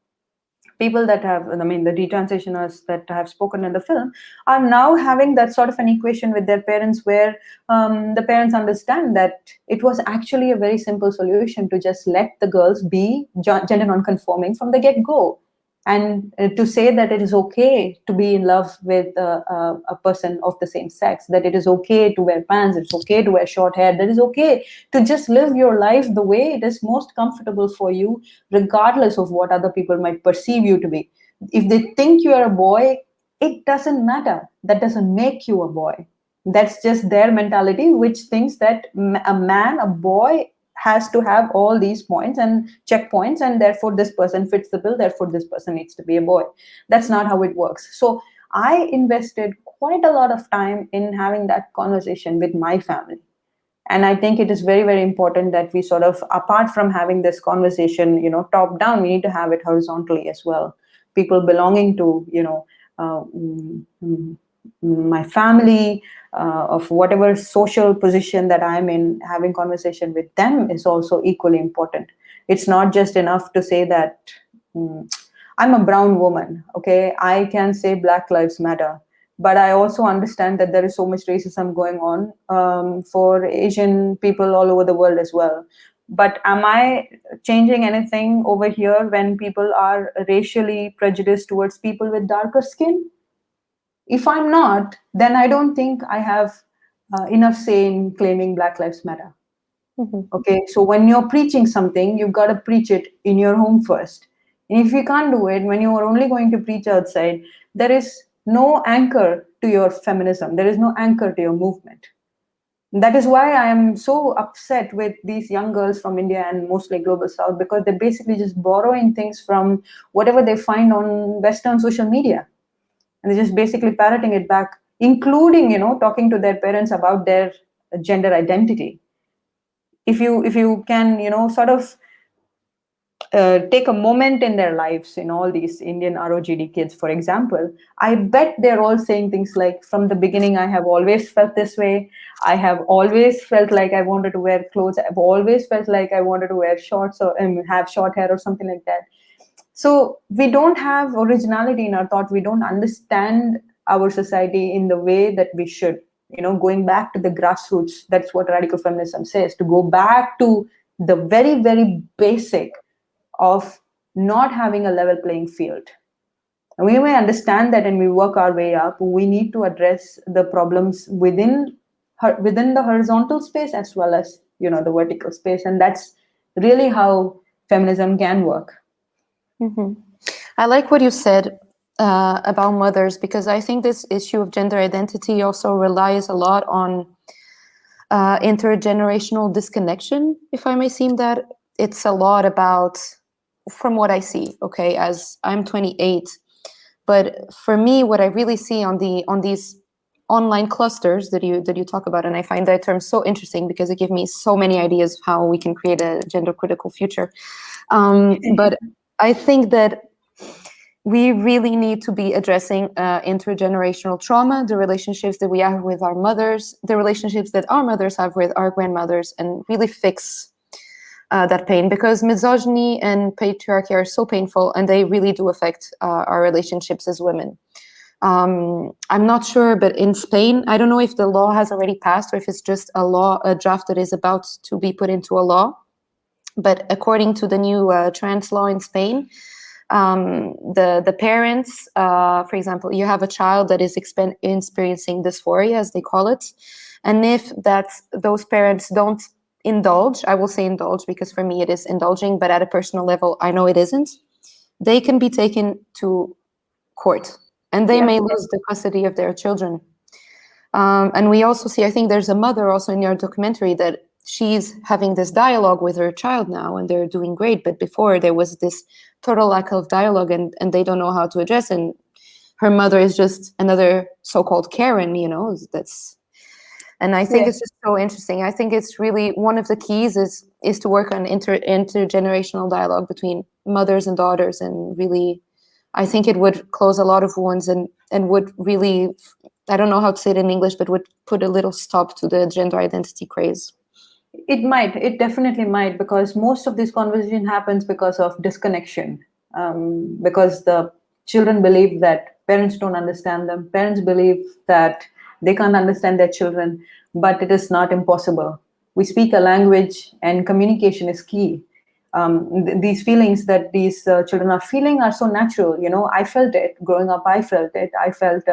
Speaker 2: people that have, I mean, the detransitioners that have spoken in the film are now having that sort of an equation with their parents where the parents understand that it was actually a very simple solution to just let the girls be gender non-conforming from the get-go. And to say that it is okay to be in love with a person of the same sex, that it is okay to wear pants, it's okay to wear short hair, that is okay to just live your life the way it is most comfortable for you, regardless of what other people might perceive you to be. If they think you are a boy, it doesn't matter. That doesn't make you a boy. That's just their mentality, which thinks that a man, a boy, has to have all these points and checkpoints, and therefore this person fits the bill, therefore this person needs to be a boy. That's not how it works. So I invested quite a lot of time in having that conversation with my family. And I think it is very, very important that we sort of, apart from having this conversation, top down, we need to have it horizontally as well. People belonging to, my family, of whatever social position that I'm in, having conversation with them is also equally important. It's not just enough to say that I'm a brown woman, okay, I can say Black Lives Matter, but I also understand that there is so much racism going on for Asian people all over the world as well. But am I changing anything over here when people are racially prejudiced towards people with darker skin? If I'm not, then I don't think I have enough say in claiming Black Lives Matter.
Speaker 1: Mm-hmm.
Speaker 2: Okay, so when you're preaching something, you've got to preach it in your home first. And if you can't do it, when you are only going to preach outside, there is no anchor to your feminism. There is no anchor to your movement. That is why I am so upset with these young girls from India and mostly Global South, because they're basically just borrowing things from whatever they find on Western social media. And they're just basically parroting it back, including, talking to their parents about their gender identity. If you can, sort of take a moment in their lives, all these Indian ROGD kids, for example, I bet they're all saying things like, from the beginning, I have always felt this way. I have always felt like I wanted to wear clothes. I've always felt like I wanted to wear shorts or have short hair or something like that. So we don't have originality in our thought. We don't understand our society in the way that we should. Going back to the grassroots, that's what radical feminism says, to go back to the very, very basic of not having a level playing field. And we may understand that, and we work our way up. We need to address the problems within the horizontal space as well as the vertical space, and that's really how feminism can work.
Speaker 1: Mm-hmm. I like what you said about mothers, because I think this issue of gender identity also relies a lot on intergenerational disconnection, if I may seem that. It's a lot about, from what I see, okay, as I'm 28, but for me, what I really see on these online clusters that you talk about, and I find that term so interesting because it gives me so many ideas of how we can create a gender critical future. But I think that we really need to be addressing intergenerational trauma, the relationships that we have with our mothers, the relationships that our mothers have with our grandmothers, and really fix that pain, because misogyny and patriarchy are so painful, and they really do affect our relationships as women. I'm not sure, but in Spain, I don't know if the law has already passed or if it's just a draft that is about to be put into a law. But according to the new trans law in Spain, the parents, for example, you have a child that is experiencing dysphoria, as they call it, and if those parents don't indulge, I will say indulge because for me it is indulging, but at a personal level, I know it isn't, they can be taken to court and they may lose the custody of their children. And we also see, I think there's a mother also in your documentary that she's having this dialogue with her child now, and they're doing great. But before, there was this total lack of dialogue, and they don't know how to address. And her mother is just another so-called Karen, that's. And I think it's just so interesting. I think it's really one of the keys is to work on intergenerational dialogue between mothers and daughters, and really, I think it would close a lot of wounds and would really, I don't know how to say it in English, but would put a little stop to the gender identity craze.
Speaker 2: It definitely might, because most of this conversation happens because of disconnection, because the children believe that parents don't understand them. Parents believe that they can't understand their children, but it is not impossible. We speak a language, and communication is key. These feelings that these children are feeling are so natural. I felt it growing up. I felt it. I felt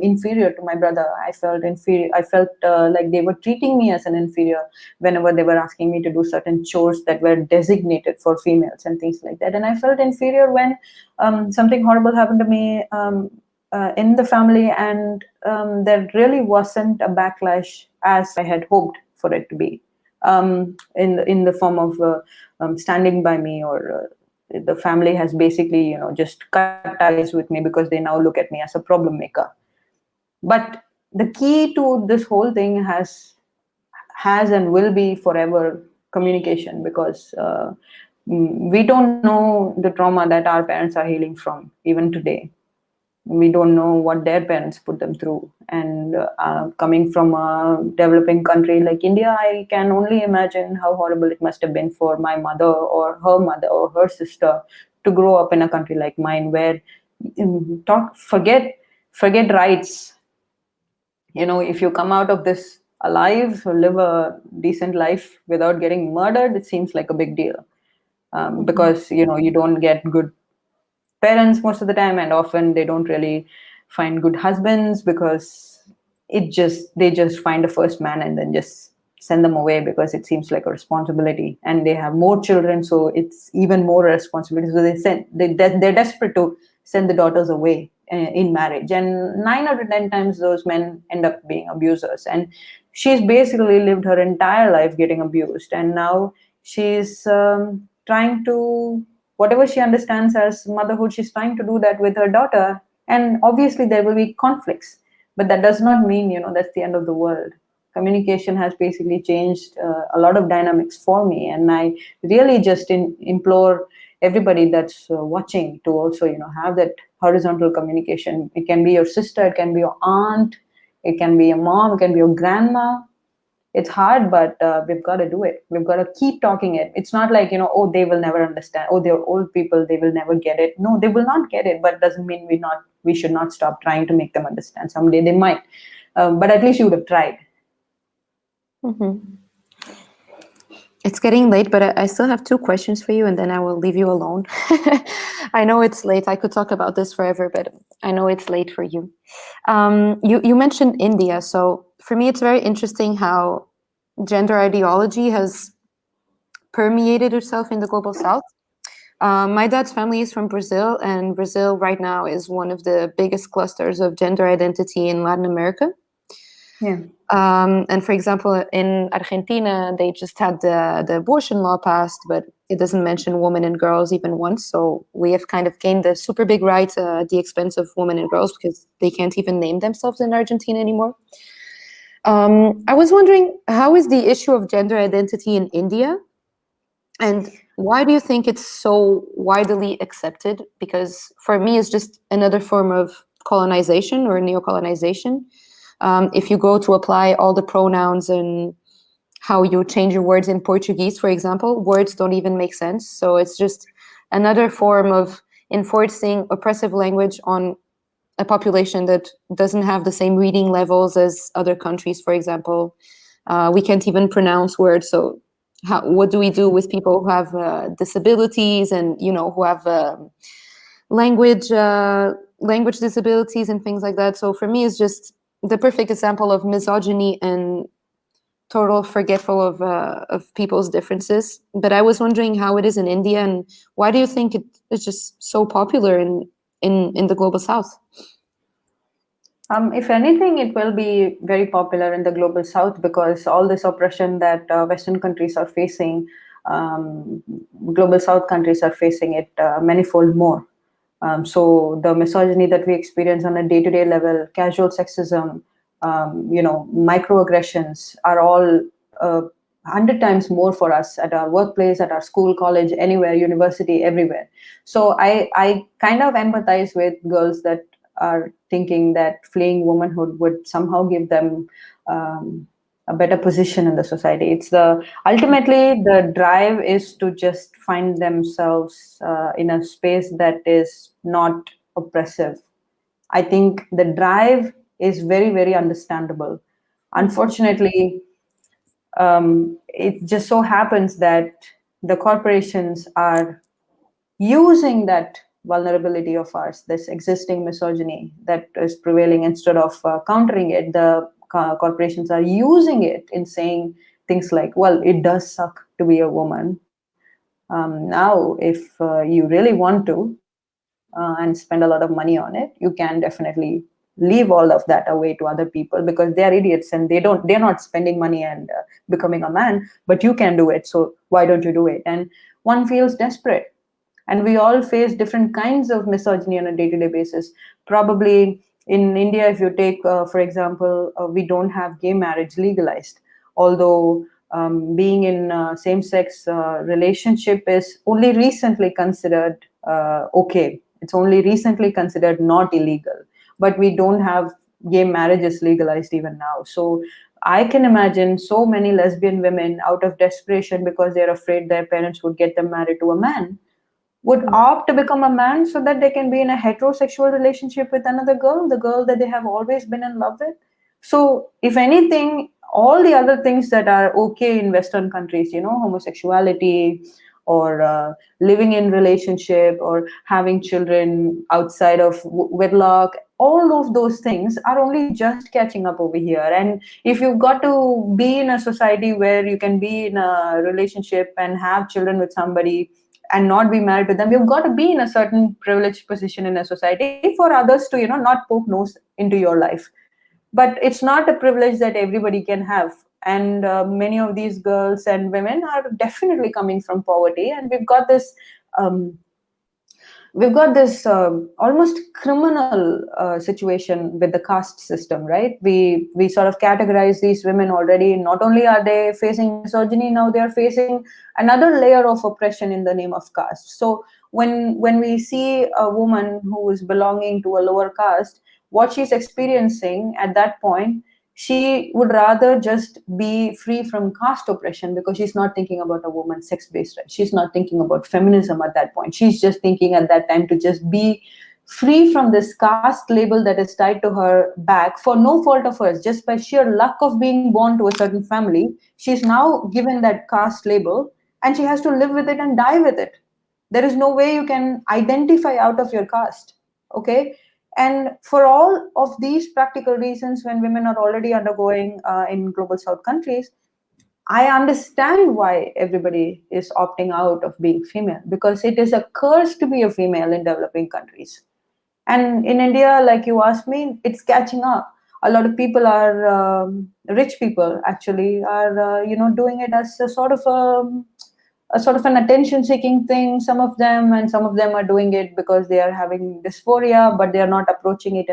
Speaker 2: inferior to my brother. I felt inferior. I felt like they were treating me as an inferior whenever they were asking me to do certain chores that were designated for females and things like that. And I felt inferior when something horrible happened to me in the family, and there really wasn't a backlash as I had hoped for it to be, in the form of standing by me, or the family has basically just cut ties with me because they now look at me as a problem maker. But the key to this whole thing has and will be forever communication, because we don't know the trauma that our parents are healing from even today. We don't know what their parents put them through. And coming from a developing country like India, I can only imagine how horrible it must have been for my mother or her sister to grow up in a country like mine, where forget rights. If you come out of this alive or live a decent life without getting murdered, it seems like a big deal, because you don't get good parents most of the time, and often they don't really find good husbands, because they just find a first man and then just send them away, because it seems like a responsibility, and they have more children, so it's even more responsibility. So they're desperate to send the daughters away in marriage, and 9 out of 10 times those men end up being abusers. And she's basically lived her entire life getting abused, and now she's trying to, whatever she understands as motherhood, she's trying to do that with her daughter. And obviously there will be conflicts, but that does not mean that's the end of the world. Communication has basically changed a lot of dynamics for me, and I really just implore everybody that's watching to also have that horizontal communication. It can be your sister, it can be your aunt, it can be your mom, it can be your grandma. It's hard, but we've got to do it. We've got to keep talking it. It's not like oh, they will never understand, oh, they're old people, they will never get it. No, they will not get it, but doesn't mean we should not stop trying to make them understand. Someday they might, but at least you would have tried.
Speaker 1: Mm-hmm. It's getting late, but I still have 2 questions for you, and then I will leave you alone. I know it's late. I could talk about this forever, but I know it's late for you. You mentioned India. So for me, it's very interesting how gender ideology has permeated itself in the global South. My dad's family is from Brazil, and Brazil right now is one of the biggest clusters of gender identity in Latin America.
Speaker 2: Yeah.
Speaker 1: And for example, in Argentina, they just had the abortion law passed, but it doesn't mention women and girls even once. So we have kind of gained the super big rights at the expense of women and girls, because they can't even name themselves in Argentina anymore. I was wondering, how is the issue of gender identity in India? And why do you think it's so widely accepted? Because for me, it's just another form of colonization or neo-colonization. If you go to apply all the pronouns and how you change your words in Portuguese, for example, words don't even make sense. So it's just another form of enforcing oppressive language on a population that doesn't have the same reading levels as other countries, for example. We can't even pronounce words. So what do we do with people who have disabilities and, who have language disabilities and things like that? So for me, it's just the perfect example of misogyny and total forgetful of people's differences. But I was wondering how it is in India, and why do you think it's just so popular in the global South?
Speaker 2: If anything, it will be very popular in the global south because all this oppression that Western countries are facing, um, global south countries are facing it manifold more. So the misogyny that we experience on a day-to-day level, casual sexism, microaggressions are all 100 times more for us at our workplace, at our school, college, anywhere, university, everywhere. So I kind of empathize with girls that are thinking that fleeing womanhood would somehow give them a better position in the society. It's the ultimately the drive is to just find themselves in a space that is not oppressive. I think the drive is very, very understandable. Unfortunately, it just so happens that the corporations are using that vulnerability of ours, this existing misogyny that is prevailing, instead of countering it, the corporations are using it in saying things like, well, it does suck to be a woman. Now, if you really want to and spend a lot of money on it, you can definitely leave all of that away to other people because they are idiots and they're not spending money and becoming a man, but you can do it. So why don't you do it? And one feels desperate, and we all face different kinds of misogyny on a day-to-day basis. Probably in India, if you take for example, we don't have gay marriage legalized, although being in same-sex relationship is only recently considered okay. It's only recently considered not illegal, but we don't have gay marriages legalized even now. So I can imagine so many lesbian women, out of desperation because they're afraid their parents would get them married to a man, would opt to become a man so that they can be in a heterosexual relationship with another girl, the girl that they have always been in love with. So, if anything, all the other things that are okay in Western countries, homosexuality or living in relationship or having children outside of wedlock, all of those things are only just catching up over here. And if you've got to be in a society where you can be in a relationship and have children with somebody and not be married to them, you've got to be in a certain privileged position in a society for others to not poke nose into your life. But it's not a privilege that everybody can have, and many of these girls and women are definitely coming from poverty, and um, we've got this almost criminal situation with the caste system, right? We sort of categorize these women already. Not only are they facing misogyny, now they are facing another layer of oppression in the name of caste. So when we see a woman who is belonging to a lower caste, what she's experiencing at that point, she would rather just be free from caste oppression because she's not thinking about a woman's sex-based right. She's not thinking about feminism at that point. She's just thinking at that time to just be free from this caste label that is tied to her back for no fault of hers. Just by sheer luck of being born to a certain family, she's now given that caste label and she has to live with it and die with it. There is no way you can identify out of your caste. Okay. And for all of these practical reasons, when women are already undergoing in global south countries, I understand why everybody is opting out of being female, because it is a curse to be a female in developing countries. And in India, like you asked me, it's catching up. A lot of people are rich people actually are doing it as a sort of an attention seeking thing, some of them, and some of them are doing it because they are having dysphoria, but they are not approaching it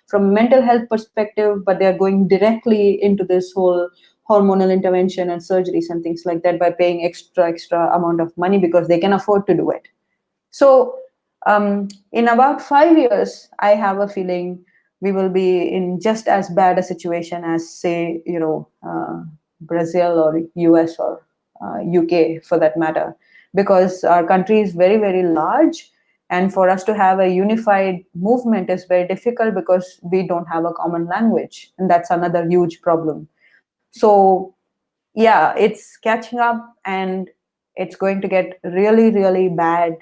Speaker 2: from a mental health perspective, but they are going directly into this whole hormonal intervention and surgeries and things like that by paying extra amount of money because they can afford to do it. So in about 5 years, I have a feeling we will be in just as bad a situation as, say, Brazil or US or UK for that matter, because our country is very, very large. And for us to have a unified movement is very difficult because we don't have a common language. And that's another huge problem. So, yeah, it's catching up and it's going to get really, really bad.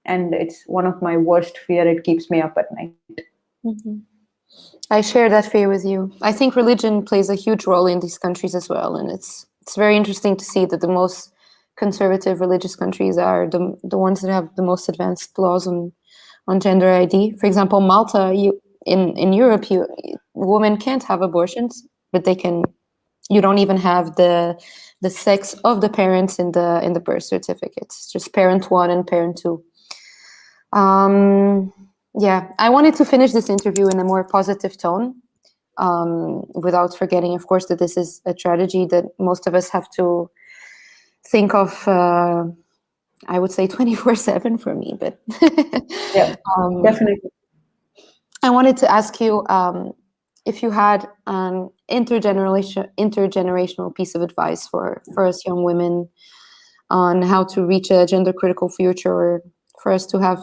Speaker 2: And it's one of my worst fear. It keeps me up at night.
Speaker 1: Mm-hmm. I share that fear with you. I think religion plays a huge role in these countries as well, and it's very interesting to see that the most conservative religious countries are the ones that have the most advanced laws on gender ID. For example, Malta, in Europe, women can't have abortions, but they can. You don't even have the sex of the parents in the birth certificates. It's just parent 1 and parent 2. Yeah, I wanted to finish this interview in a more positive tone, without forgetting, of course, that this is a tragedy that most of us have to think of. I would say 24/7 for me, but
Speaker 2: Yeah, definitely.
Speaker 1: I wanted to ask you if you had an intergenerational piece of advice for us young women on how to reach a gender critical future, or for us to have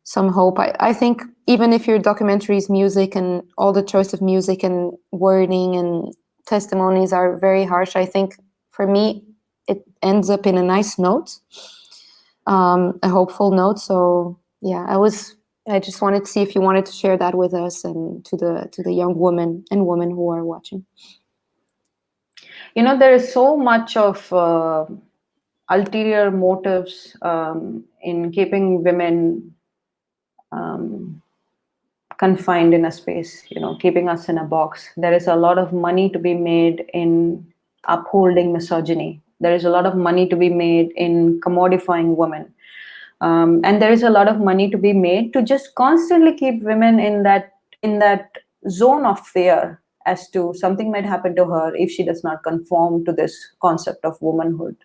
Speaker 1: some hope. I think even if your documentary's music and all the choice of music and wording and testimonies are very harsh, I think for me it ends up in a nice note, a hopeful note. So yeah, I just wanted to see if you wanted to share that with us and to the young women who are watching.
Speaker 2: There is so much of ulterior motives in keeping women confined in a space, keeping us in a box. There is a lot of money to be made in upholding misogyny. There is a lot of money to be made in commodifying women. And there is a lot of money to be made to just constantly keep women in that zone of fear as to something might happen to her if she does not conform to this concept of womanhood.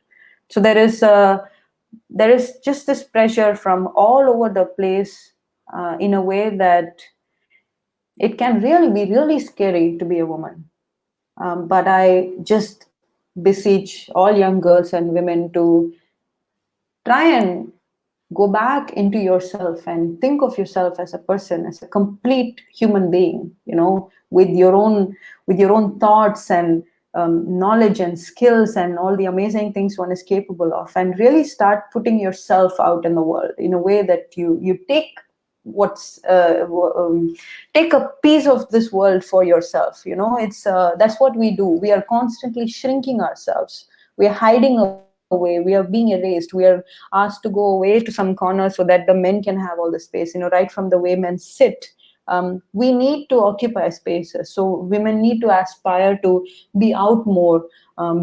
Speaker 2: So there is just this pressure from all over the place, in a way that it can really be really scary to be a woman. But I just beseech all young girls and women to try and go back into yourself and think of yourself as a person, as a complete human being, with your own thoughts and knowledge and skills and all the amazing things one is capable of, and really start putting yourself out in the world in a way that you take take a piece of this world for yourself. It's that's what we do. We are constantly shrinking ourselves. We are hiding away. We are being erased. We are asked to go away to some corner so that the men can have all the space. Right from the way men sit. We need to occupy spaces. So women need to aspire to be out more,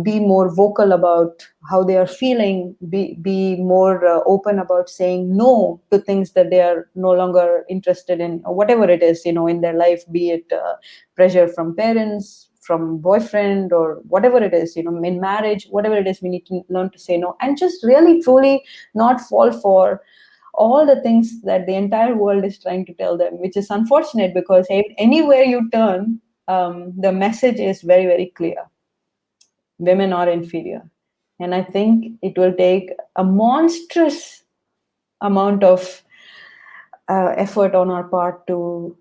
Speaker 2: be more vocal about how they are feeling, be more open about saying no to things that they are no longer interested in, or whatever it is, in their life, be it pressure from parents, from boyfriend, or whatever it is, in marriage, whatever it is, we need to learn to say no, and just really truly not fall for all the things that the entire world is trying to tell them, which is unfortunate because anywhere you turn, the message is very, very clear. Women are inferior. And I think it will take a monstrous amount of effort on our part to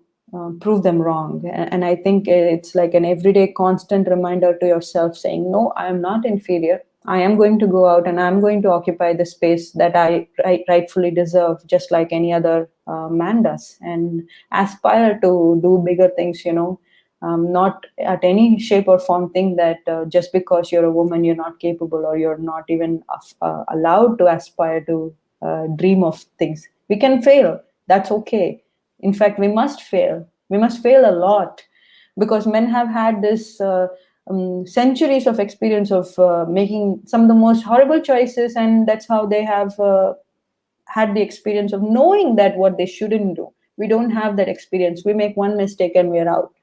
Speaker 2: prove them wrong. And I think it's like an everyday constant reminder to yourself saying, no, I am not inferior. I am going to go out and I'm going to occupy the space that I rightfully deserve, just like any other man does, and aspire to do bigger things, not at any shape or form think that just because you're a woman, you're not capable, or you're not even allowed to aspire to dream of things. We can fail. That's okay. In fact, we must fail. We must fail a lot, because men have had this centuries of experience of making some of the most horrible choices, and that's how they have had the experience of knowing that what they shouldn't do. We don't have that experience. We make one mistake and we're out.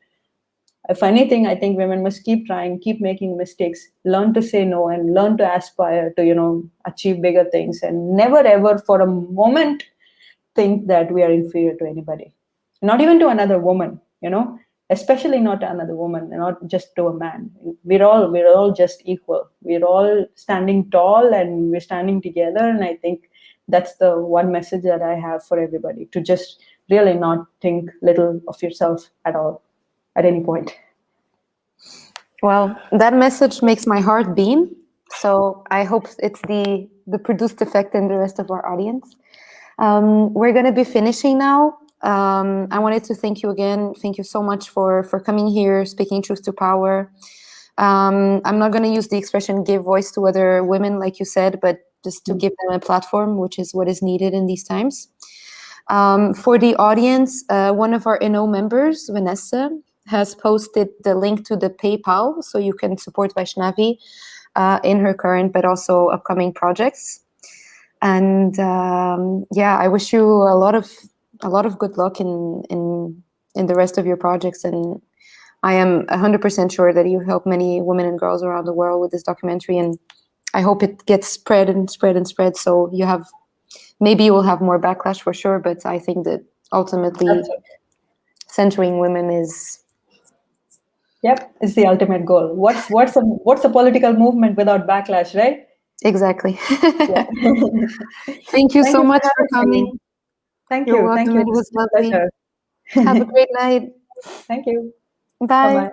Speaker 2: If anything, I think women must keep trying, keep making mistakes, learn to say no, and learn to aspire to, achieve bigger things, and never ever for a moment think that we are inferior to anybody, not even to another woman, especially not to another woman, not just to a man. We're all just equal. We're all standing tall and we're standing together. And I think that's the one message that I have for everybody, to just really not think little of yourself at all, at any point.
Speaker 1: Well, that message makes my heart beat. So I hope it's the produced effect in the rest of our audience. We're going to be finishing now. I wanted to thank you again. Thank you so much for coming here, speaking truth to power. I'm not going to use the expression give voice to other women, like you said, but just to give them a platform, which is what is needed in these times. For the audience, one of our INO members, Vanessa, has posted the link to the PayPal, so you can support Vaishnavi in her current but also upcoming projects. And yeah, I wish you a lot of good luck in the rest of your projects. And I am 100% sure that you help many women and girls around the world with this documentary. And I hope it gets spread and spread and spread. So maybe you will have more backlash for sure. But I think that ultimately centering women is.
Speaker 2: Yep, it's the ultimate goal. What's a political movement without backlash, right?
Speaker 1: Exactly.
Speaker 2: Yeah.
Speaker 1: Thank you so much for
Speaker 2: having me.
Speaker 1: coming.
Speaker 2: Thank
Speaker 1: You're
Speaker 2: you.
Speaker 1: welcome.
Speaker 2: Thank you.
Speaker 1: It was
Speaker 2: It's a
Speaker 1: lovely.
Speaker 2: pleasure.
Speaker 1: Have a great night.
Speaker 2: Thank you.
Speaker 1: Bye.
Speaker 2: Bye-bye.